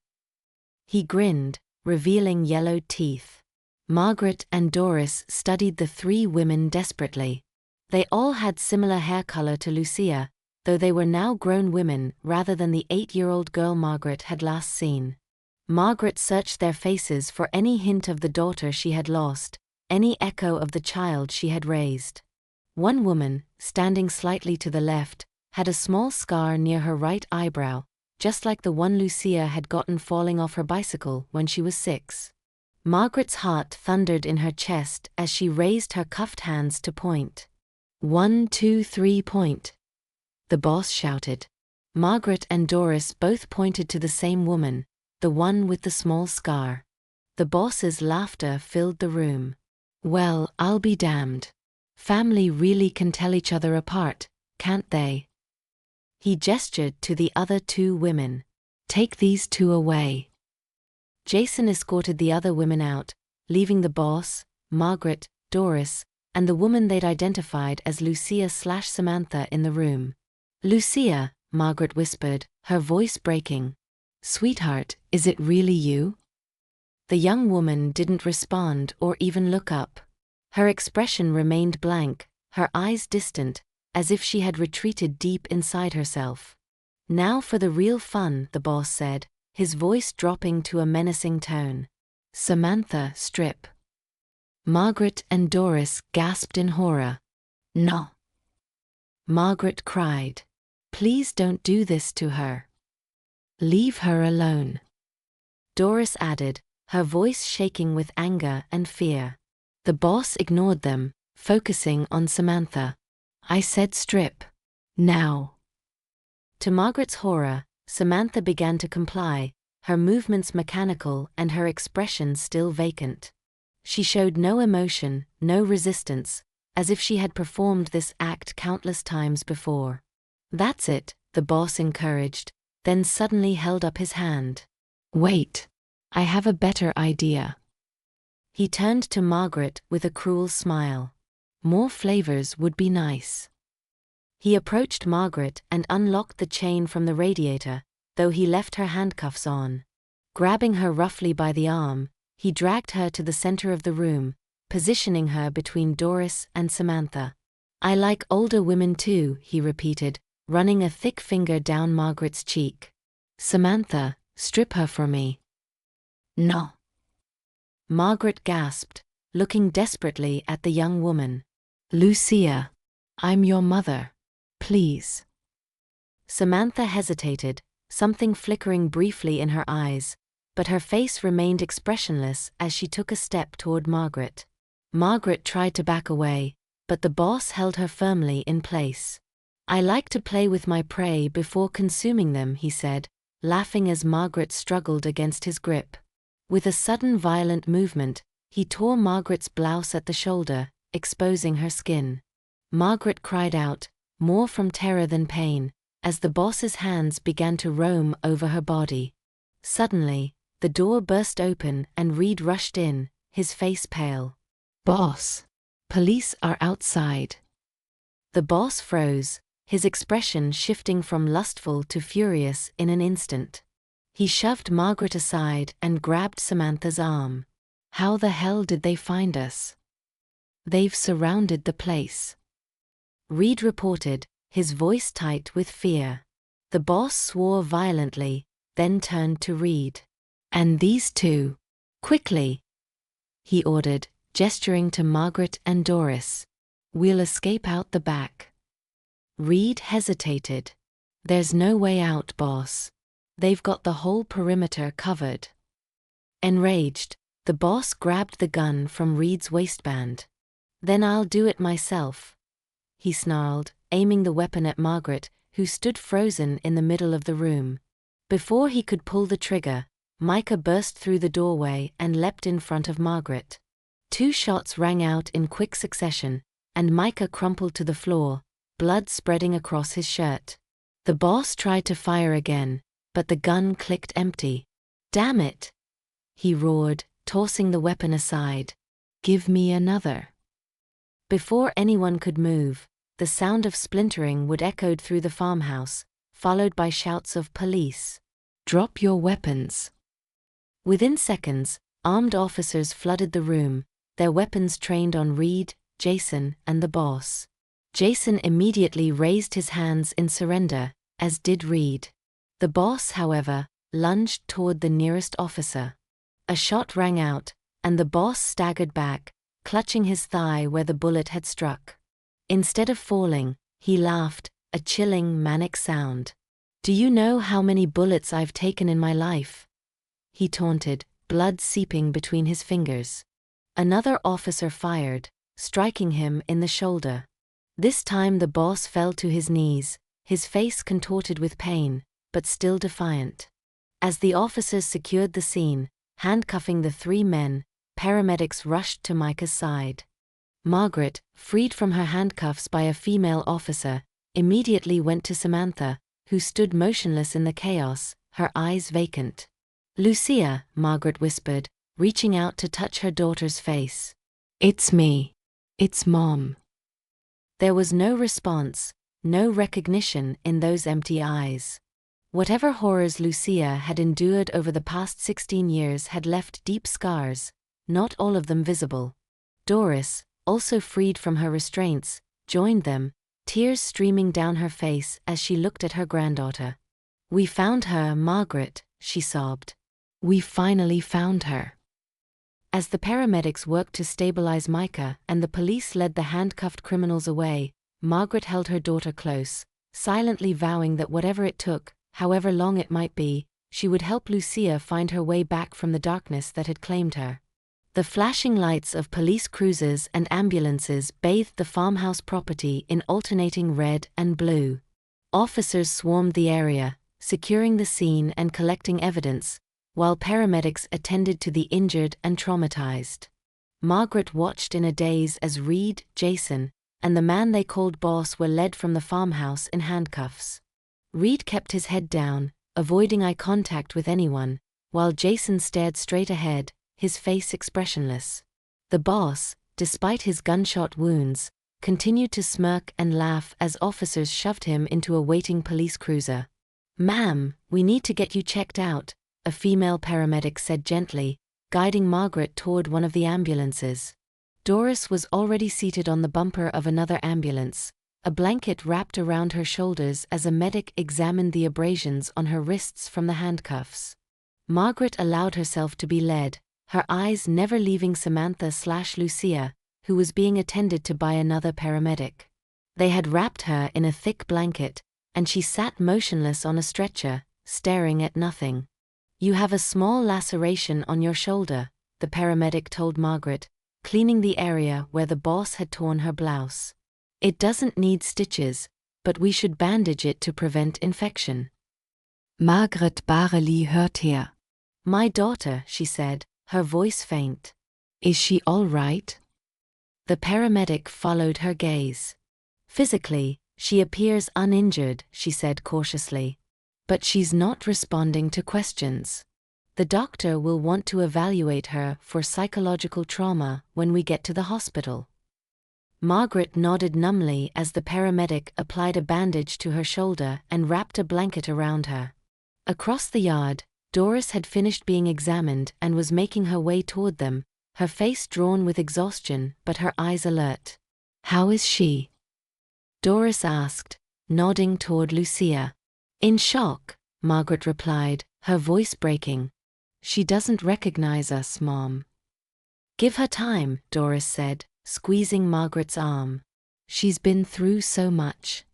He grinned, revealing yellowed teeth. Margaret and Doris studied the three women desperately. They all had similar hair color to Lucia, though they were now grown women rather than the 8-year-old girl Margaret had last seen. Margaret searched their faces for any hint of the daughter she had lost, any echo of the child she had raised. One woman, standing slightly to the left, had a small scar near her right eyebrow, just like the one Lucia had gotten falling off her bicycle when she was 6. Margaret's heart thundered in her chest as she raised her cuffed hands to point. 1, 2, 3 point. The boss shouted. Margaret and Doris both pointed to the same woman, the one with the small scar. The boss's laughter filled the room. Well, I'll be damned. Family really can tell each other apart, can't they? He gestured to the other two women. Take these two away. Jason escorted the other women out, leaving the boss, Margaret, Doris, and the woman they'd identified as Lucia/Samantha in the room. Lucia, Margaret whispered, her voice breaking. Sweetheart, is it really you? The young woman didn't respond or even look up. Her expression remained blank, her eyes distant, as if she had retreated deep inside herself. Now for the real fun, the boss said, his voice dropping to a menacing tone. Samantha, strip. Margaret and Doris gasped in horror. No. Margaret cried. Please don't do this to her. Leave her alone. Doris added, her voice shaking with anger and fear. The boss ignored them, focusing on Samantha. I said strip. Now. To Margaret's horror, Samantha began to comply, her movements mechanical and her expression still vacant. She showed no emotion, no resistance, as if she had performed this act countless times before. That's it, the boss encouraged, then suddenly held up his hand. Wait. I have a better idea. He turned to Margaret with a cruel smile. More flavors would be nice. He approached Margaret and unlocked the chain from the radiator, though he left her handcuffs on. Grabbing her roughly by the arm, he dragged her to the center of the room, positioning her between Doris and Samantha. I like older women too, he repeated, running a thick finger down Margaret's cheek. Samantha, strip her for me. No. Margaret gasped, looking desperately at the young woman. Lucia, I'm your mother. Please. Samantha hesitated, something flickering briefly in her eyes, but her face remained expressionless as she took a step toward Margaret. Margaret tried to back away, but the boss held her firmly in place. I like to play with my prey before consuming them, he said, laughing as Margaret struggled against his grip. With a sudden violent movement, he tore Margaret's blouse at the shoulder, exposing her skin. Margaret cried out, more from terror than pain, as the boss's hands began to roam over her body. Suddenly, the door burst open and Reed rushed in, his face pale. Boss. Police are outside. The boss froze, his expression shifting from lustful to furious in an instant. He shoved Margaret aside and grabbed Samantha's arm. How the hell did they find us? They've surrounded the place. Reed reported, his voice tight with fear. The boss swore violently, then turned to Reed. And these two. Quickly. He ordered, gesturing to Margaret and Doris. We'll escape out the back. Reed hesitated. There's no way out, boss. They've got the whole perimeter covered. Enraged, the boss grabbed the gun from Reed's waistband. Then I'll do it myself, he snarled, aiming the weapon at Margaret, who stood frozen in the middle of the room. Before he could pull the trigger, Micah burst through the doorway and leapt in front of Margaret. 2 shots rang out in quick succession, and Micah crumpled to the floor, blood spreading across his shirt. The boss tried to fire again, but the gun clicked empty. Damn it! He roared, tossing the weapon aside. Give me another. Before anyone could move, the sound of splintering would echoed through the farmhouse, followed by shouts of police. Drop your weapons. Within seconds, Armed officers flooded the room, their weapons trained on Reed, Jason, and the boss. Jason immediately raised his hands in surrender, as did Reed. The boss, however, lunged toward the nearest officer. A shot rang out, and the boss staggered back, clutching his thigh where the bullet had struck. Instead of falling, he laughed, a chilling, manic sound. "Do you know how many bullets I've taken in my life?" he taunted, blood seeping between his fingers. Another officer fired, striking him in the shoulder. This time the boss fell to his knees, his face contorted with pain, but still defiant. As the officers secured the scene, handcuffing the 3 men, paramedics rushed to Micah's side. Margaret, freed from her handcuffs by a female officer, immediately went to Samantha, who stood motionless in the chaos, her eyes vacant. "Lucia," Margaret whispered, reaching out to touch her daughter's face. "It's me. It's Mom." There was no response, no recognition in those empty eyes. Whatever horrors Lucia had endured over the past 16 years had left deep scars, not all of them visible. Doris, also freed from her restraints, joined them, tears streaming down her face as she looked at her granddaughter. "We found her, Margaret," she sobbed. "We finally found her." As the paramedics worked to stabilize Micah and the police led the handcuffed criminals away, Margaret held her daughter close, silently vowing that whatever it took, however long it might be, she would help Lucia find her way back from the darkness that had claimed her. The flashing lights of police cruisers and ambulances bathed the farmhouse property in alternating red and blue. Officers swarmed the area, securing the scene and collecting evidence, while paramedics attended to the injured and traumatized. Margaret watched in a daze as Reed, Jason, and the man they called boss were led from the farmhouse in handcuffs. Reed kept his head down, avoiding eye contact with anyone, while Jason stared straight ahead, his face expressionless. The boss, despite his gunshot wounds, continued to smirk and laugh as officers shoved him into a waiting police cruiser. "Ma'am, we need to get you checked out," a female paramedic said gently, guiding Margaret toward one of the ambulances. Doris was already seated on the bumper of another ambulance, a blanket wrapped around her shoulders as a medic examined the abrasions on her wrists from the handcuffs. Margaret allowed herself to be led, her eyes never leaving Samantha/Lucia, who was being attended to by another paramedic. They had wrapped her in a thick blanket, and she sat motionless on a stretcher, staring at nothing. "You have a small laceration on your shoulder," the paramedic told Margaret, cleaning the area where the boss had torn her blouse. "It doesn't need stitches, but we should bandage it to prevent infection." Margaret Barely hört her. "My daughter," she said, her voice faint. "Is she all right?" The paramedic followed her gaze. "Physically, she appears uninjured," she said cautiously. "But she's not responding to questions. The doctor will want to evaluate her for psychological trauma when we get to the hospital." Margaret nodded numbly as the paramedic applied a bandage to her shoulder and wrapped a blanket around her. Across the yard, Doris had finished being examined and was making her way toward them, her face drawn with exhaustion but her eyes alert. "How is she?" Doris asked, nodding toward Lucia. "In shock," Margaret replied, her voice breaking. "She doesn't recognize us, Mom." "Give her time," Doris said, squeezing Margaret's arm. "She's been through so much."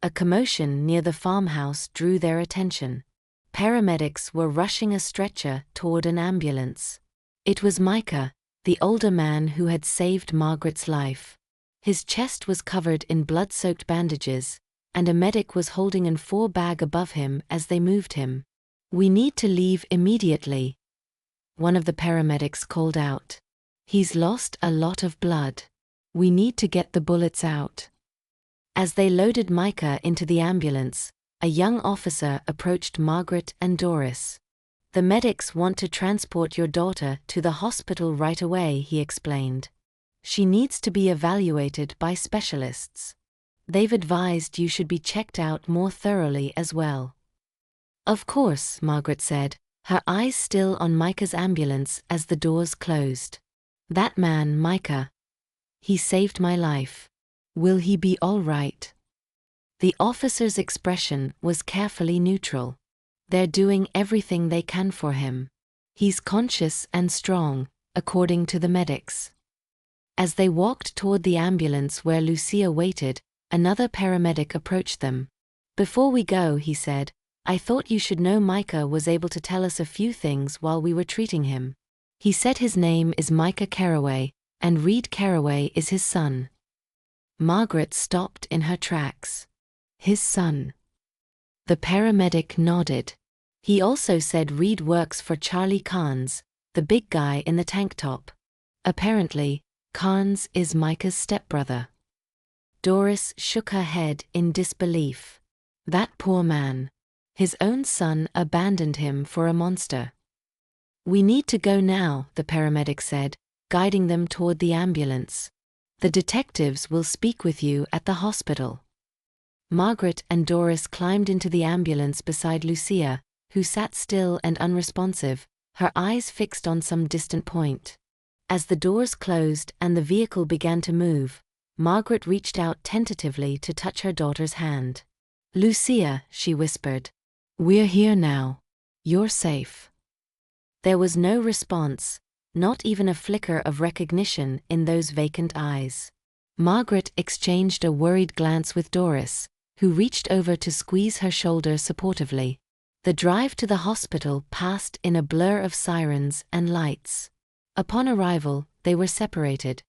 A commotion near the farmhouse drew their attention. Paramedics were rushing a stretcher toward an ambulance. It was Micah, the older man who had saved Margaret's life. His chest was covered in blood-soaked bandages, and a medic was holding an 4-bag above him as they moved him. "We need to leave immediately," one of the paramedics called out. "He's lost a lot of blood. We need to get the bullets out." As they loaded Micah into the ambulance, a young officer approached Margaret and Doris. "The medics want to transport your daughter to the hospital right away," he explained. "She needs to be evaluated by specialists. They've advised you should be checked out more thoroughly as well." "Of course," Margaret said, her eyes still on Micah's ambulance as the doors closed. "That man, Micah. He saved my life. Will he be all right?" The officer's expression was carefully neutral. "They're doing everything they can for him. He's conscious and strong, according to the medics." As they walked toward the ambulance where Lucia waited, another paramedic approached them. "Before we go," he said, "I thought you should know Micah was able to tell us a few things while we were treating him. He said his name is Micah Carraway, and Reed Carraway is his son." Margaret stopped in her tracks. "His son?" The paramedic nodded. "He also said Reed works for Charlie Carnes, the big guy in the tank top. Apparently, Carnes is Micah's stepbrother." Doris shook her head in disbelief. That poor man. His own son abandoned him for a monster. "We need to go now," the paramedic said, guiding them toward the ambulance. "The detectives will speak with you at the hospital." Margaret and Doris climbed into the ambulance beside Lucia, who sat still and unresponsive, her eyes fixed on some distant point. As the doors closed and the vehicle began to move, Margaret reached out tentatively to touch her daughter's hand. "Lucia," she whispered. "We're here now. You're safe." There was no response, not even a flicker of recognition in those vacant eyes. Margaret exchanged a worried glance with Doris, who reached over to squeeze her shoulder supportively. The drive to the hospital passed in a blur of sirens and lights. Upon arrival, they were separated.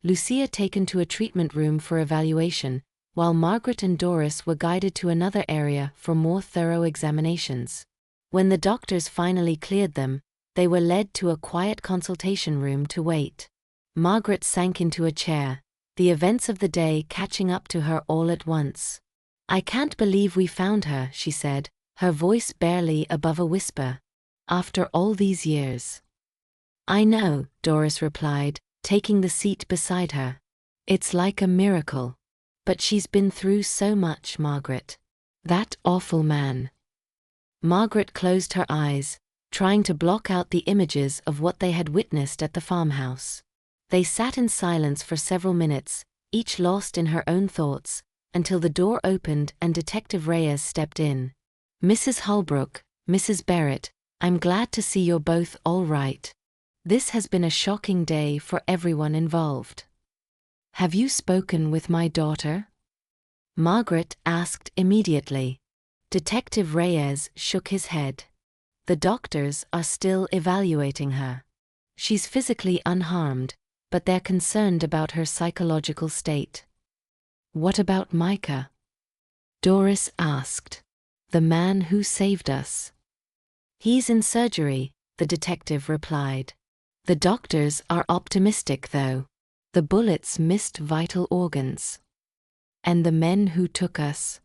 Lucia taken to a treatment room for evaluation, while Margaret and Doris were guided to another area for more thorough examinations. When the doctors finally cleared them, they were led to a quiet consultation room to wait. Margaret sank into a chair, the events of the day catching up to her all at once. "I can't believe we found her," she said, her voice barely above a whisper. "After all these years." "I know," Doris replied, taking the seat beside her. "It's like a miracle. But she's been through so much, Margaret. That awful man." Margaret closed her eyes, trying to block out the images of what they had witnessed at the farmhouse. They sat in silence for several minutes, each lost in her own thoughts, until the door opened and Detective Reyes stepped in. "Mrs. Holbrook, Mrs. Barrett, I'm glad to see you're both all right. This has been a shocking day for everyone involved." "Have you spoken with my daughter?" Margaret asked immediately. Detective Reyes shook his head. "The doctors are still evaluating her. She's physically unharmed, but they're concerned about her psychological state." "What about Micah?" Doris asked. "The man who saved us." "He's in surgery," the detective replied. "The doctors are optimistic though. The bullets missed vital organs." "And the men who took us?"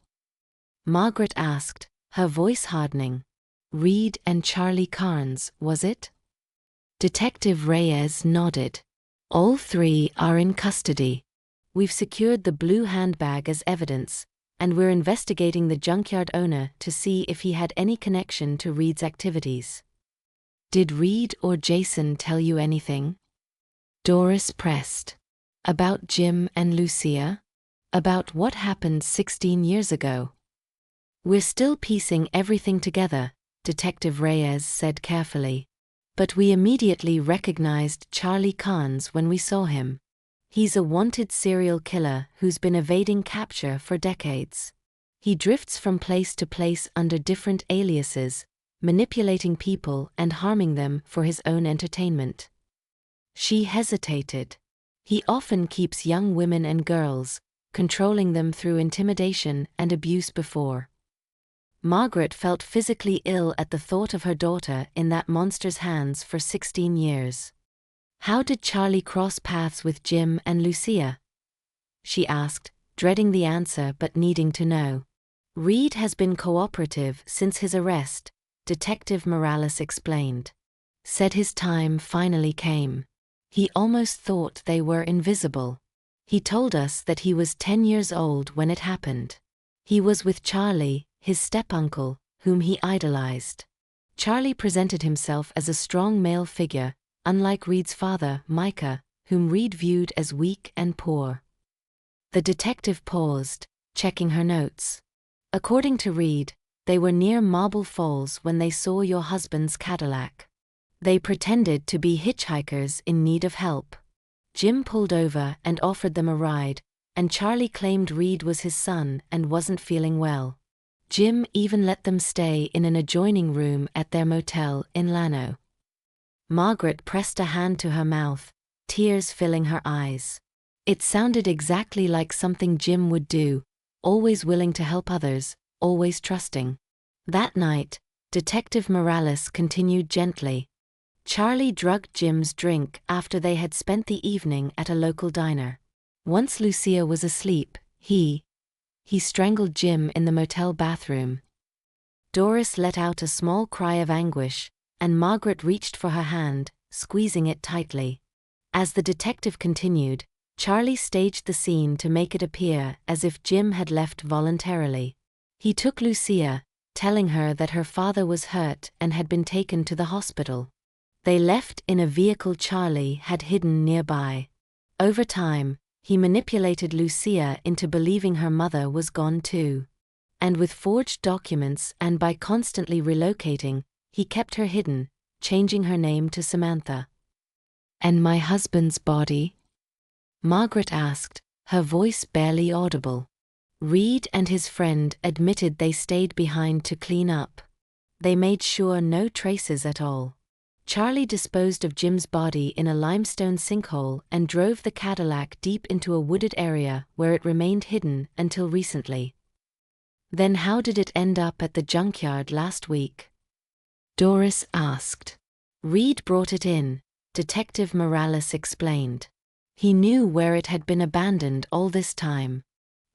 Margaret asked, her voice hardening. "Reed and Charlie Carnes, was it?" Detective Reyes nodded. "All three are in custody. We've secured the blue handbag as evidence, and we're investigating the junkyard owner to see if he had any connection to Reed's activities." "Did Reed or Jason tell you anything?" Doris pressed. "About Jim and Lucia? About what happened 16 years ago?" "We're still piecing everything together," Detective Reyes said carefully. "But we immediately recognized Charlie Carnes when we saw him. He's a wanted serial killer who's been evading capture for decades. He drifts from place to place under different aliases, manipulating people and harming them for his own entertainment." She hesitated. "He often keeps young women and girls, controlling them through intimidation and abuse before." Margaret felt physically ill at the thought of her daughter in that monster's hands for 16 years. "How did Charlie cross paths with Jim and Lucia?" she asked, dreading the answer but needing to know. "Reed has been cooperative since his arrest," Detective Morales explained. "Said his time finally came. He almost thought they were invisible. He told us that he was 10 years old when it happened. He was with Charlie, his step-uncle, whom he idolized. Charlie presented himself as a strong male figure, unlike Reed's father, Micah, whom Reed viewed as weak and poor. The detective paused, checking her notes. According to Reed, they were near Marble Falls when they saw your husband's Cadillac. They pretended to be hitchhikers in need of help. Jim pulled over and offered them a ride, and Charlie claimed Reed was his son and wasn't feeling well. Jim even let them stay in an adjoining room at their motel in Llano. Margaret pressed a hand to her mouth, tears filling her eyes. It sounded exactly like something Jim would do, always willing to help others, always trusting. That night, Detective Morales continued gently. Charlie drugged Jim's drink after they had spent the evening at a local diner. Once Lucia was asleep, he strangled Jim in the motel bathroom. Doris let out a small cry of anguish, and Margaret reached for her hand, squeezing it tightly. As the detective continued, Charlie staged the scene to make it appear as if Jim had left voluntarily. He took Lucia, telling her that her father was hurt and had been taken to the hospital. They left in a vehicle Charlie had hidden nearby. Over time, he manipulated Lucia into believing her mother was gone too. And with forged documents and by constantly relocating, he kept her hidden, changing her name to Samantha. "And my husband's body?" Margaret asked, her voice barely audible. Reed and his friend admitted they stayed behind to clean up. They made sure no traces at all. Charlie disposed of Jim's body in a limestone sinkhole and drove the Cadillac deep into a wooded area where it remained hidden until recently. Then how did it end up at the junkyard last week? Doris asked. Reed brought it in, Detective Morales explained. He knew where it had been abandoned all this time.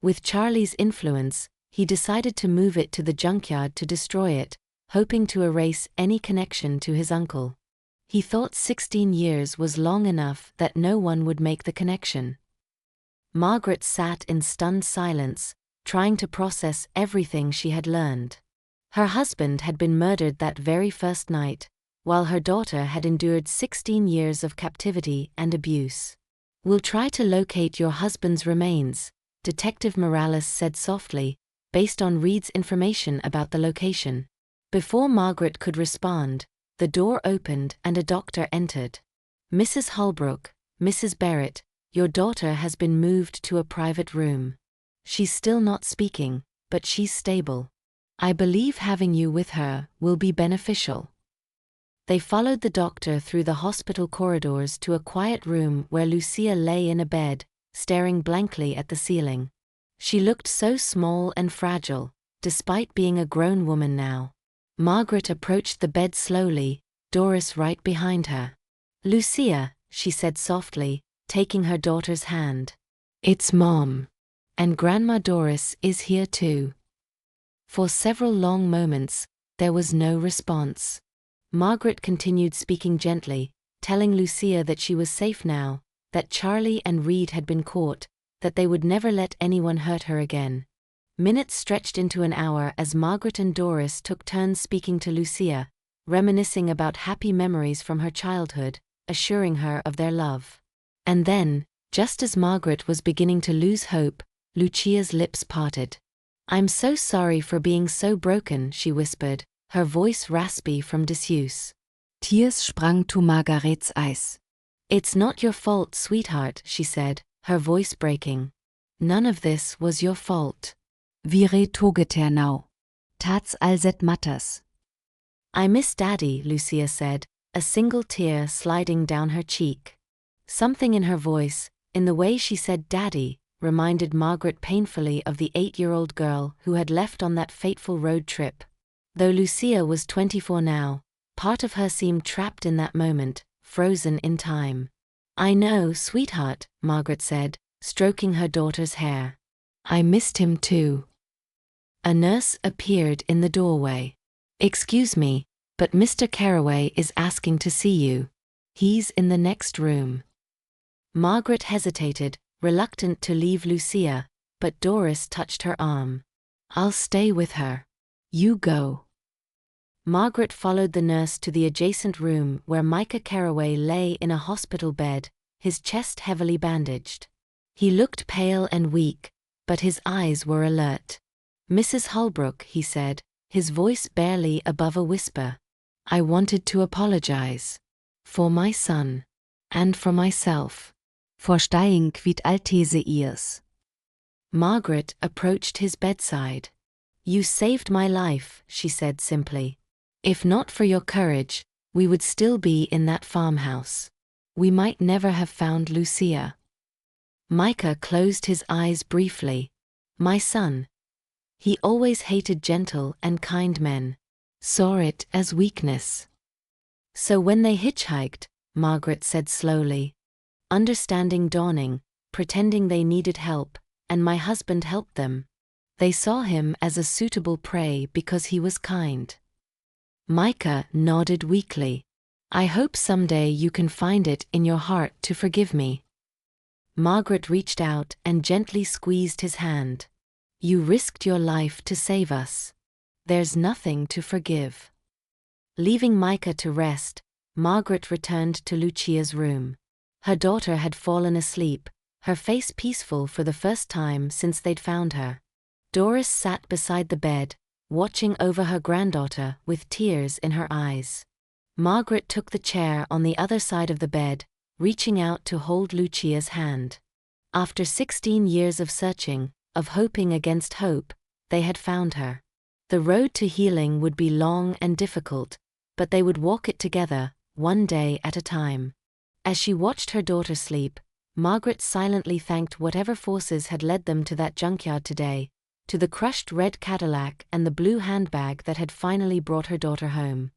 With Charlie's influence, he decided to move it to the junkyard to destroy it, hoping to erase any connection to his uncle. He thought 16 years was long enough that no one would make the connection. Margaret sat in stunned silence, trying to process everything she had learned. Her husband had been murdered that very first night, while her daughter had endured 16 years of captivity and abuse. "We'll try to locate your husband's remains," Detective Morales said softly, based on Reed's information about the location. Before Margaret could respond, the door opened and a doctor entered. "Mrs. Holbrook, Mrs. Barrett, your daughter has been moved to a private room. She's still not speaking, but she's stable. I believe having you with her will be beneficial." They followed the doctor through the hospital corridors to a quiet room where Lucia lay in a bed, staring blankly at the ceiling. She looked so small and fragile, despite being a grown woman now. Margaret approached the bed slowly, Doris right behind her. "Lucia," she said softly, taking her daughter's hand. "It's Mom. And Grandma Doris is here too." For several long moments, there was no response. Margaret continued speaking gently, telling Lucia that she was safe now, that Charlie and Reed had been caught, that they would never let anyone hurt her again. Minutes stretched into an hour as Margaret and Doris took turns speaking to Lucia, reminiscing about happy memories from her childhood, assuring her of their love. And then, just as Margaret was beginning to lose hope, Lucia's lips parted. "I'm so sorry for being so broken," she whispered, her voice raspy from disuse. Tears sprang to Margarets eyes. "It's not your fault, sweetheart," she said, her voice breaking. "None of this was your fault. Vire togeter now. Tats alzet matters." "I miss Daddy," Lucia said, a single tear sliding down her cheek. Something in her voice, in the way she said Daddy, reminded Margaret painfully of the 8-year-old girl who had left on that fateful road trip. Though Lucia was 24 now, part of her seemed trapped in that moment, frozen in time. "I know, sweetheart," Margaret said, stroking her daughter's hair. "I missed him too." A nurse appeared in the doorway. "Excuse me, but Mr. Carraway is asking to see you. He's in the next room." Margaret hesitated, reluctant to leave Lucia, but Doris touched her arm. "I'll stay with her. You go." Margaret followed the nurse to the adjacent room where Micah Carraway lay in a hospital bed, his chest heavily bandaged. He looked pale and weak, but his eyes were alert. "Mrs. Holbrook," he said, his voice barely above a whisper. "I wanted to apologize. For my son. And for myself." Forstehing quid altese ears. Margaret approached his bedside. "You saved my life," she said simply. "If not for your courage, we would still be in that farmhouse. We might never have found Lucia." Micah closed his eyes briefly. "My son. He always hated gentle and kind men. Saw it as weakness." "So when they hitchhiked," Margaret said slowly, understanding dawning, pretending they needed help, and my husband helped them, they saw him as a suitable prey because he was kind." Micah nodded weakly. "I hope someday you can find it in your heart to forgive me." Margaret reached out and gently squeezed his hand. "You risked your life to save us. There's nothing to forgive." Leaving Micah to rest, Margaret returned to Lucia's room. Her daughter had fallen asleep, her face peaceful for the first time since they'd found her. Doris sat beside the bed, watching over her granddaughter with tears in her eyes. Margaret took the chair on the other side of the bed, reaching out to hold Lucia's hand. After 16 years of searching, of hoping against hope, they had found her. The road to healing would be long and difficult, but they would walk it together, one day at a time. As she watched her daughter sleep, Margaret silently thanked whatever forces had led them to that junkyard today, to the crushed red Cadillac and the blue handbag that had finally brought her daughter home.